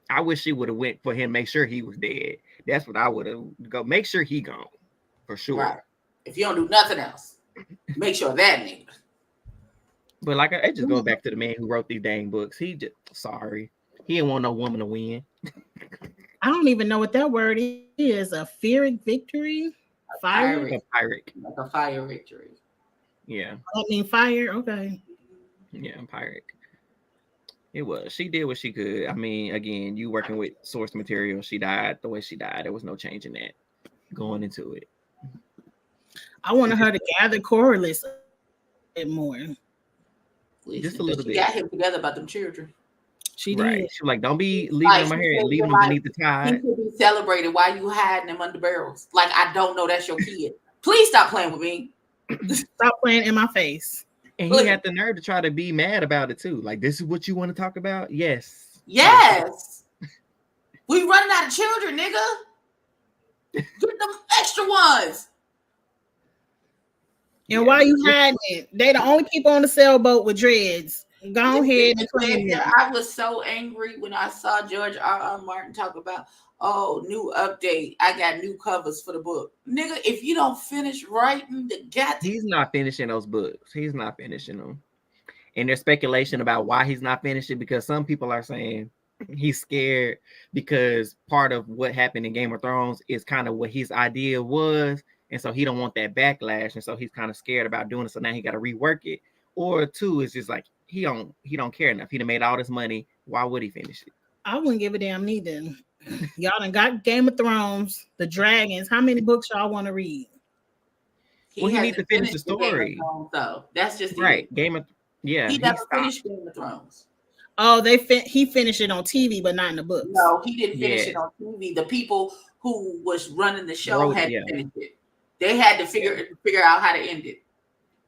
I wish she would have went for him, make sure he was dead. That's what I would have go. Make sure he gone. For sure. Right. If you don't do nothing else, make sure that nigga. But like, it just goes back to the man who wrote these dang books. He just, sorry. He didn't want no woman to win. I don't even know what that word is. A Pyrrhic victory? Fire? A pirate. Like a fire victory. Yeah. I mean fire? Okay. Yeah, pirate. It was. She did what she could. I mean, again, you working with source material. She died the way she died. There was no changing that going into it. I wanted her to gather Corliss a bit more. Just a little bit. She got him together about them children. She did. Right. She was like, don't be leaving my hair and leaving them beneath the tide. He should be celebrated. Why you hiding them under barrels? Like, I don't know that's your kid. Please stop playing with me. Stop playing in my face. And he had the nerve to try to be mad about it too. Like, this is what you want to talk about? Yes. Yes. We running out of children, nigga. Get them extra ones. And why you hiding it? They the only people on the sailboat with dreads. Go ahead and claim it. I was so angry when I saw George R.R. Martin talk about, new update. I got new covers for the book. Nigga, if you don't finish writing the he's not finishing those books. He's not finishing them. And there's speculation about why he's not finishing, because some people are saying he's scared because part of what happened in Game of Thrones is kind of what his idea was. And so he don't want that backlash. And so he's kind of scared about doing it. So now he got to rework it. Or 2, it's just like he don't care enough. He done made all this money. Why would he finish it? I wouldn't give a damn neither. Y'all done got Game of Thrones, the dragons. How many books y'all want to read? He needs to finish the story. Though. That's just right. He never finished Game of Thrones. Oh, he finished it on TV, but not in the books. No, he didn't finish it on TV. The people who was running the show had to finish it. They had to figure out how to end it.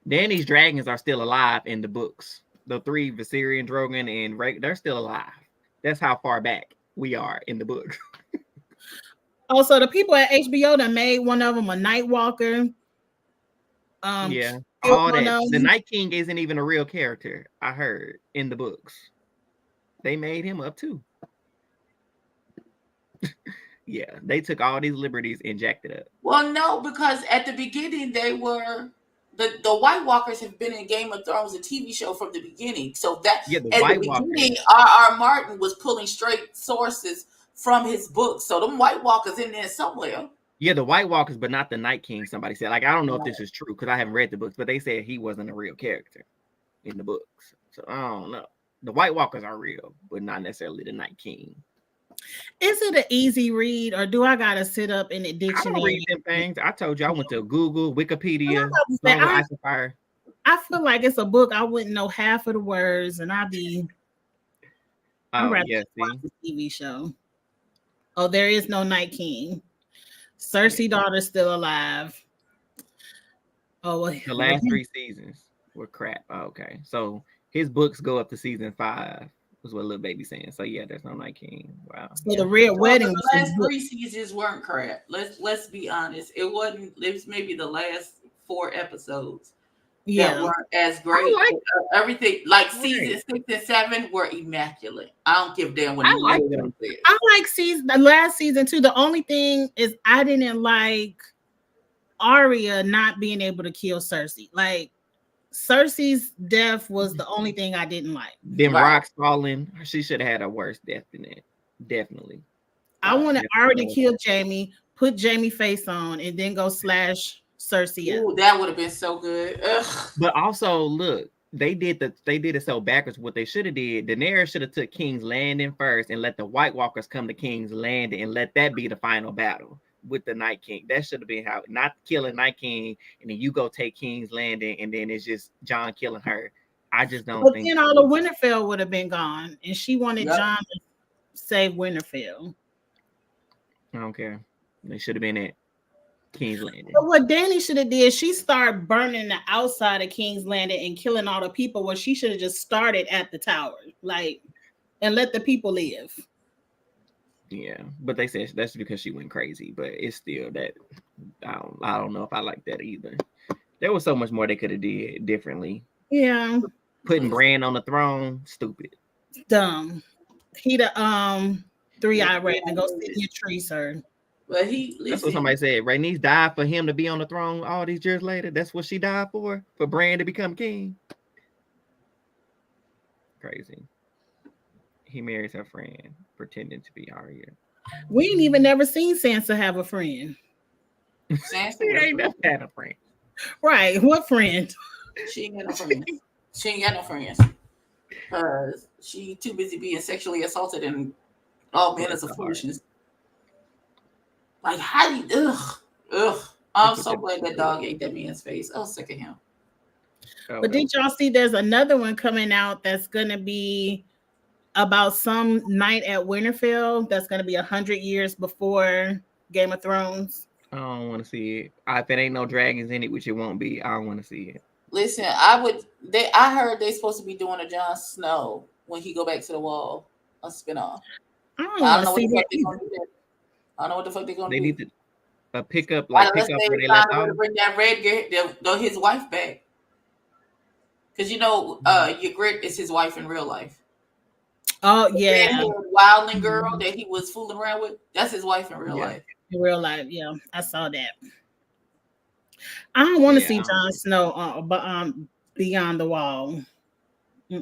Then these dragons are still alive in the books. The 3 Viserion, Drogon, and they're still alive. That's how far back we are in the book. Also, the people at HBO that made one of them a Night Walker. Yeah, all that. The Night King isn't even a real character. I heard in the books, they made him up too. Yeah, they took all these liberties and jacked it up. Well, no, because at the beginning they were the White Walkers have been in Game of Thrones, a TV show from the beginning. So that the White Walkers. Beginning, R.R. Martin was pulling straight sources from his books. So them White Walkers in there somewhere. Yeah, the White Walkers, but not the Night King. Somebody said, like, I don't know if this is true because I haven't read the books, but they said he wasn't a real character in the books. So I don't know. The White Walkers are real, but not necessarily the Night King. Is it an easy read, or do I gotta sit up in the dictionary? I don't read them things. I told you I went to Google, Wikipedia. I feel like it's a book. I wouldn't know half of the words, and I'd rather watch the TV show. Oh, there is no Night King. Cersei daughter's still alive. Oh, the last 3 seasons were crap. Oh, okay, so his books go up to season 5. was what little baby saying. So yeah, there's no Night King. Wow. So Yeah. the Red Wedding The was last 3 seasons weren't crap. Let's be honest. It wasn't. It was maybe the last 4 episodes that weren't as great. like Everything like season 6 and 7 were immaculate. I don't give a damn what I like nobody them. says. I like the last season too. The only thing is I didn't like Arya not being able to kill Cersei. Like Cersei's death was the only thing I didn't like. Them rocks falling. She should have had a worse death than that. Definitely. I wanted Arya to kill Jaime, put Jaime face on, and then go slash Cersei up. Ooh, that would have been so good. Ugh. But also, look, they did it so backwards. What they should have did, Daenerys should have took King's Landing first and let the White Walkers come to King's Landing and let that be the final battle with the Night King. That should have been how, not killing Night King and then you go take King's Landing and then it's just Jon killing her. I just don't think. Then all of Winterfell would have been gone, and she wanted Jon to save Winterfell. I don't care. They should have been at King's Landing. But what Dany should have did, she started burning the outside of King's Landing and killing all the people. Where she should have just started at the tower, and let the people live. Yeah, but they said that's because she went crazy. But it's still that I don't know if I like that either. There was so much more they could have did differently. Yeah, putting Bran on the throne, stupid, dumb. He the 3-eyed raven. Go sit in your tree, sir. But that's what somebody said. Rhaenys died for him to be on the throne all these years later. That's what she died for Bran to become king. Crazy. He marries her friend, pretending to be Arya. We ain't even never seen Sansa have a friend. Sansa ain't never had a friend. Right. What friend? She ain't got no friends. She ain't got no friends. She too busy being sexually assaulted and all manners of foolishness. Like, how do you, ugh. I'm so glad that dog ate that man's face. I was sick of him. But did y'all see there's another one coming out that's going to be about some night at Winterfell that's going to be 100 years before Game of Thrones? I don't want to see it. If it ain't no dragons in it, which it won't be, I don't want to see it. Listen, I heard they're supposed to be doing a Jon Snow when he go back to the Wall, a spinoff. I don't know what the fuck they're gonna do that. I don't know what the fuck they're gonna do. They need to pick up where they left off. To bring that his wife back, because Ygritte is his wife in real life. Oh yeah, the wildling girl that he was fooling around with. That's his wife in real life. In real life, yeah, I saw that. I don't want to see Jon Snow, beyond the wall. I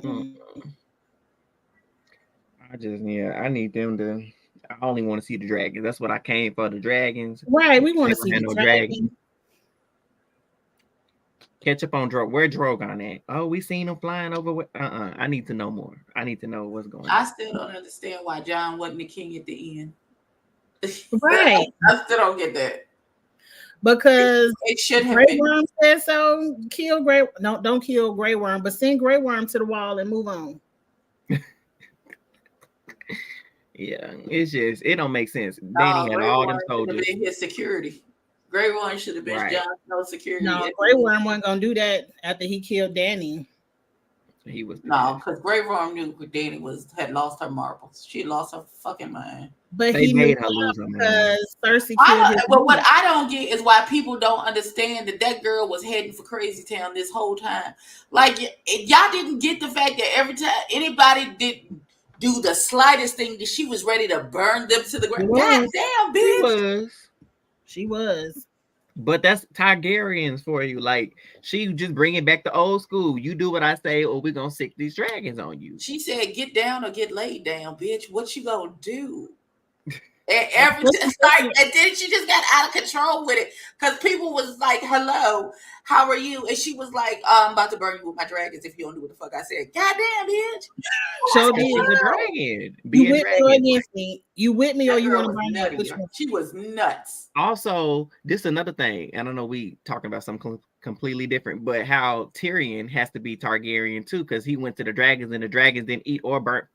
need them to. I only want to see the dragons. That's what I came for, the dragons. Right, we want to see the dragons. Catch up on Drogon. Where Drogon at? Oh, we seen him flying over. I need to know more. I need to know what's going on. I still don't understand why Jon wasn't the king at the end. Right. I still don't get that. Because it should have Grey Worm said so. Kill Grey. No, don't kill Grey Worm, but send Grey Worm to the wall and move on. Yeah, it's just it don't make sense. Dany had all them soldiers. His security. Grey Worm should have been Jon Snow's security. No, Grey Worm wasn't gonna do that after he killed Dany. He was because Grey Worm knew Dany had lost her marbles. She lost her fucking mind. But he made her lose her mind because Cersei killed his. But what I don't get is why people don't understand that girl was heading for Crazy Town this whole time. Like y'all didn't get the fact that every time anybody did do the slightest thing, that she was ready to burn them to the ground. God damn, bitch. She was. But that's Targaryens for you. Like, she just bringing back the old school. You do what I say, or we're gonna sick these dragons on you. She said, "Get down or get laid down, bitch. What you gonna do?" And then she just got out of control with it because people was like, "Hello, how are you?" And she was like, "I'm about to burn you with my dragons if you don't do what the fuck I said." Goddamn, bitch. So she's a dragon. You with me or against me? You with me or you want to burn me? She was nuts. Also, this is another thing. I don't know. We talking about something completely different, but how Tyrion has to be Targaryen too, because he went to the dragons and the dragons didn't eat or burn.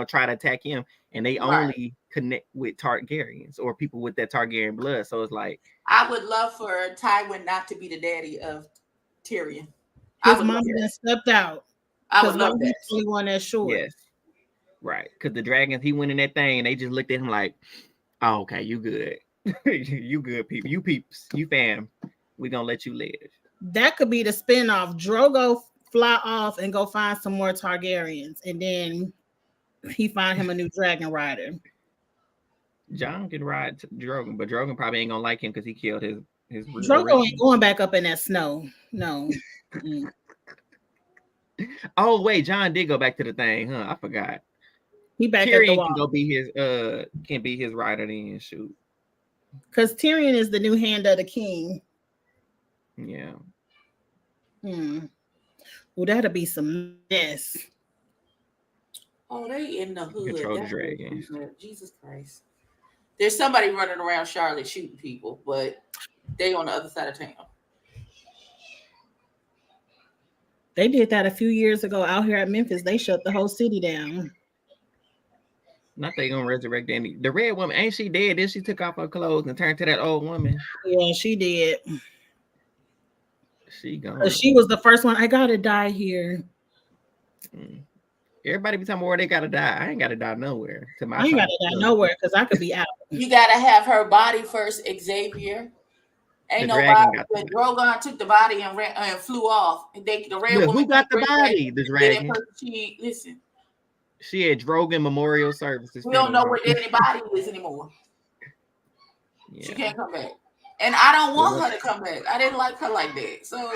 Try to attack him, and they only connect with Targaryens or people with that Targaryen blood. So it's like, I would love for Tywin not to be the daddy of Tyrion. His mom then stepped out. I would love that. He's the only one that's sure. Yes. Right. Because the dragons, he went in that thing and they just looked at him like, oh, okay, you good. You good people. You peeps. You fam. We gonna let you live. That could be the spinoff. Drogo fly off and go find some more Targaryens, and then he find him a new dragon rider. John can ride Drogon, but Drogon probably ain't gonna like him because he killed his Drogo ain't going back up in that snow. No. Oh wait, John did go back to the thing, huh? I forgot. He back Tyrion at the wall. can go be his can be his rider then shoot. Because Tyrion is the new hand of the king. Yeah. Well, that'll be some mess. Oh, they in the hood. Control the dragon. Jesus Christ. There's somebody running around Charlotte shooting people, but they on the other side of town. They did that a few years ago out here at Memphis. They shut the whole city down. Not they gonna resurrect Danny. The red woman, ain't she dead? Then she took off her clothes and turned to that old woman. Yeah, she did. She gone. She was the first one. I gotta die here. Everybody be talking about where they gotta die. I ain't gotta die nowhere. I ain't gotta die nowhere because I could be out. You gotta have her body first, Xavier. Ain't nobody. But Drogon took the body and ran and flew off. And the red woman. Who got the body? The dragon. Listen. She had Drogon Memorial Services. We don't know where Danny body is anymore. Yeah. She can't come back. And I don't want her to come back. I didn't like her like that. So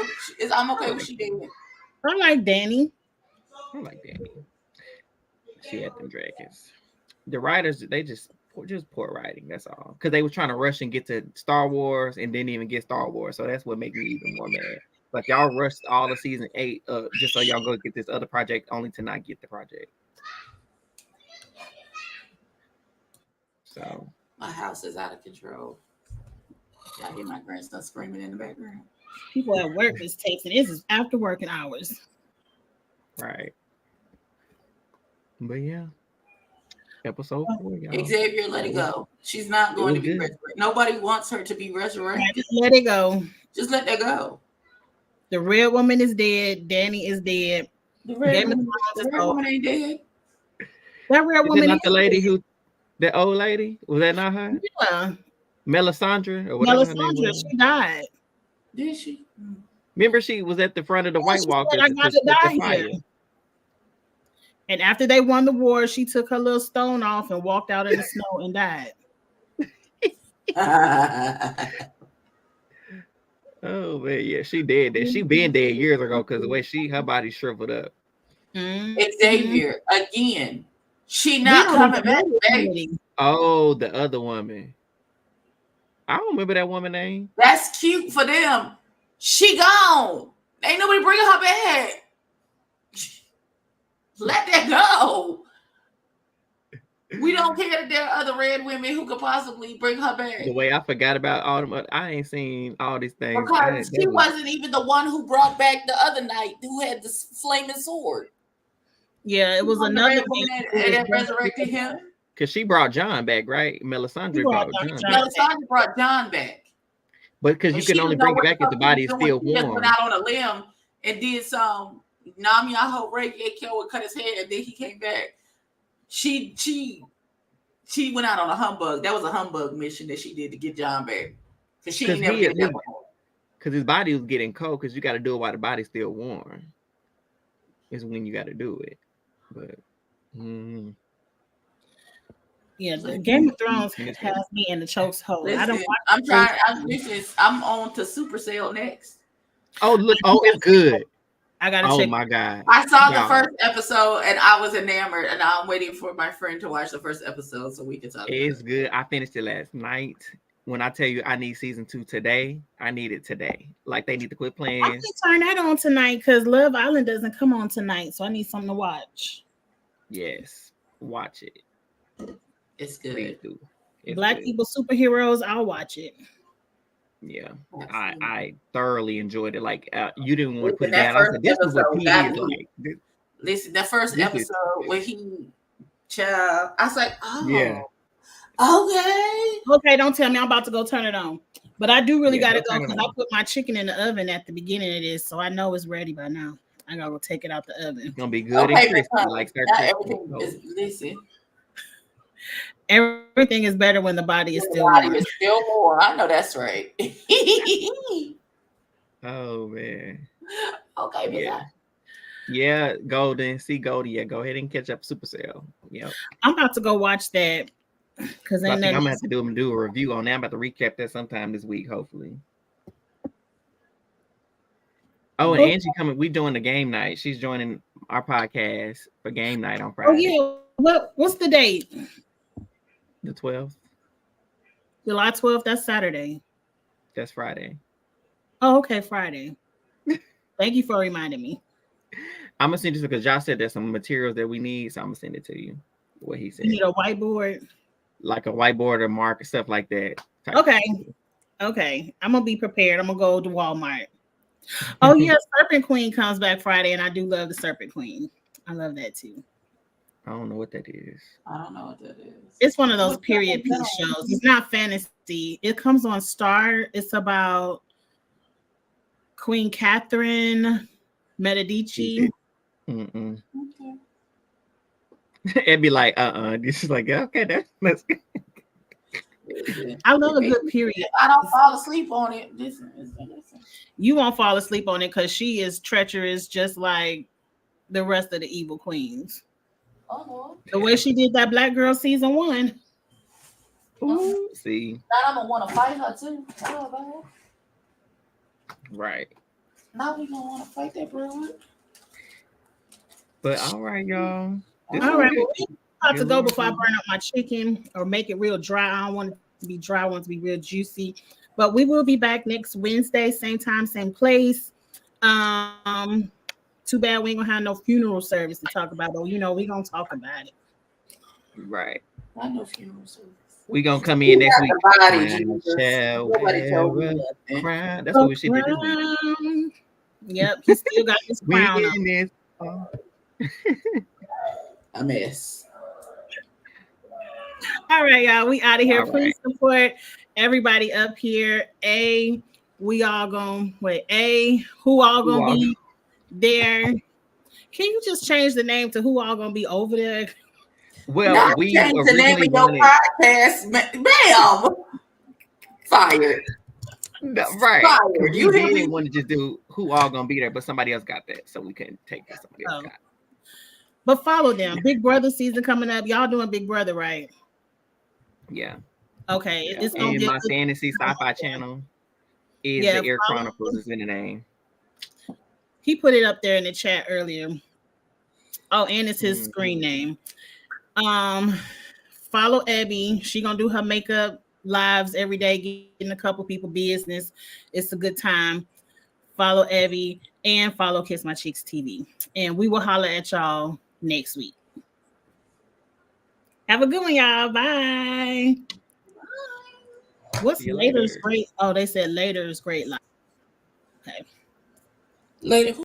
I'm okay with she did. I like Danny. I like Danny. She had them dragons. The writers, they just poor writing. That's all. Because they were trying to rush and get to Star Wars and didn't even get Star Wars. So that's what made me even more mad. Like y'all rushed all of season 8 just so y'all go get this other project only to not get the project. So my house is out of control. I hear my grandson screaming in the background. People at work is texting. This is after working hours. Right. But yeah. Episode 4, y'all. Xavier, let it go. She's not going to be resurrected. Nobody wants her to be resurrected. Just let it go. Just let that go. The red woman is dead. Danny is dead. The red woman ain't dead. That red woman is not the lady who, the old lady? Was that not her? Yeah. Melisandre or whatever her name was. She died. Did she? Remember, she was at the front of the White Walkers. I got to die here. And after they won the war, she took her little stone off and walked out in the snow and died. Oh man, yeah, she dead. That she been dead years ago because the way her body shriveled up. Xavier again. She not coming back. Oh, the other woman. I don't remember that woman's name. That's cute for them. She gone. Ain't nobody bringing her back. Let that go. We don't care that there are other red women who could possibly bring her back. The way I forgot about all them, I ain't seen all these things. Because she wasn't even the one who brought back the other knight who had the flaming sword. Yeah, it was another one that resurrected him. Because she brought John back, right? Melisandre brought John back. Melisandre brought John back. But because you can only bring it back if the body is still warm. He went out on a limb and did some Nam Yaho Reiki kill and cut his head, and then he came back. She went out on a humbug. That was a humbug mission that she did to get John back. Because she never did that before. Because his body was getting cold, because you got to do it while the body's still warm. Is when you got to do it. But yeah, the Game of Thrones has me in the chokehold. I'm on to Supercell next. Oh look! Oh, it's good. I gotta check. Oh my god! I saw the first episode and I was enamored, and I'm waiting for my friend to watch the first episode so we can talk. It's good. I finished it last night. When I tell you I need season 2 today, I need it today. Like they need to quit playing. I can turn that on tonight because Love Island doesn't come on tonight, so I need something to watch. Yes, watch it. It's good. It's Black good. people superheroes, I'll watch it. Yeah, I thoroughly enjoyed it. Like you didn't want to put it down. I said, "This is what he is like." Listen, that first episode where he, child, I was like, "Oh, yeah, okay." Don't tell me I'm about to go turn it on, but I do really gotta go because I put my chicken in the oven at the beginning of this, so I know it's ready by now. I gotta go take it out the oven. It's gonna be good and crispy, like not everything is. Listen, Everything is better when the body is still body warm. is still warm. I know that's right. Oh man. Okay, Miss Yeah. Yeah, Golden. See Goldie. Yeah, go ahead and catch up Supercell. Yep. I'm about to go watch that because I then think I'm gonna have to do a review on that. I'm about to recap that sometime this week, hopefully. Oh, and Angie coming. We doing the game night. She's joining our podcast for game night on Friday. Oh yeah. What's the date? The 12th. July 12th. That's Saturday. That's Friday. Oh, okay, Friday. Thank you for reminding me. I'm gonna send you because y'all said there's some materials that we need, so I'm gonna send it to you. What he said. You need a whiteboard, like a whiteboard or marker, stuff like that. Okay. I'm gonna be prepared. I'm gonna go to Walmart. Oh yeah, Serpent Queen comes back Friday, and I do love the Serpent Queen. I love that too. I don't know what that is. I don't know what that is. It's one of those period piece shows. It's not fantasy. It comes on Star. It's about Queen Catherine Medici. Okay. It'd be like, This is like, okay, that's good. I love a good period. I don't fall asleep on it. Listen. You won't fall asleep on it because she is treacherous, just like the rest of the evil queens. Oh, the way she did that Black Girl season 1. Ooh, see. Now I'm gonna want to fight her too. Right. Now we gonna want to fight that broad. But all right, y'all. All right, well, we about to go before I burn up my chicken or make it real dry. I don't want it to be dry. I want it to be real juicy. But we will be back next Wednesday, same time, same place. Too bad we ain't gonna have no funeral service to talk about, but we gonna talk about it. Right. I know funeral service. We gonna come in next week. Nobody told me nothing. That's what we should do. Yep, he still got his crown on. A mess. All right, y'all. We out of here. Please support everybody up here. Who all gonna be there? Can you just change the name to who all gonna be over there? Well, we changed the name of your podcast, ma'am. Fired. No, right. Fired. You didn't want to just do who all gonna be there, but somebody else got that, so we couldn't take that. Somebody else got it. But follow them. Big Brother season coming up. Y'all doing Big Brother, right? Yeah. Okay. Yeah. It's gonna and my fantasy sci-fi channel is the Air Chronicles is in the name. He put it up there in the chat earlier. Oh, and it's his screen name. Follow Abby. She gonna do her makeup lives every day, getting a couple people business. It's a good time. Follow Abby and follow Kiss My Cheeks TV. And we will holler at y'all next week. Have a good one, y'all. Bye. What's later is great? Oh, they said later is great. Okay. Later.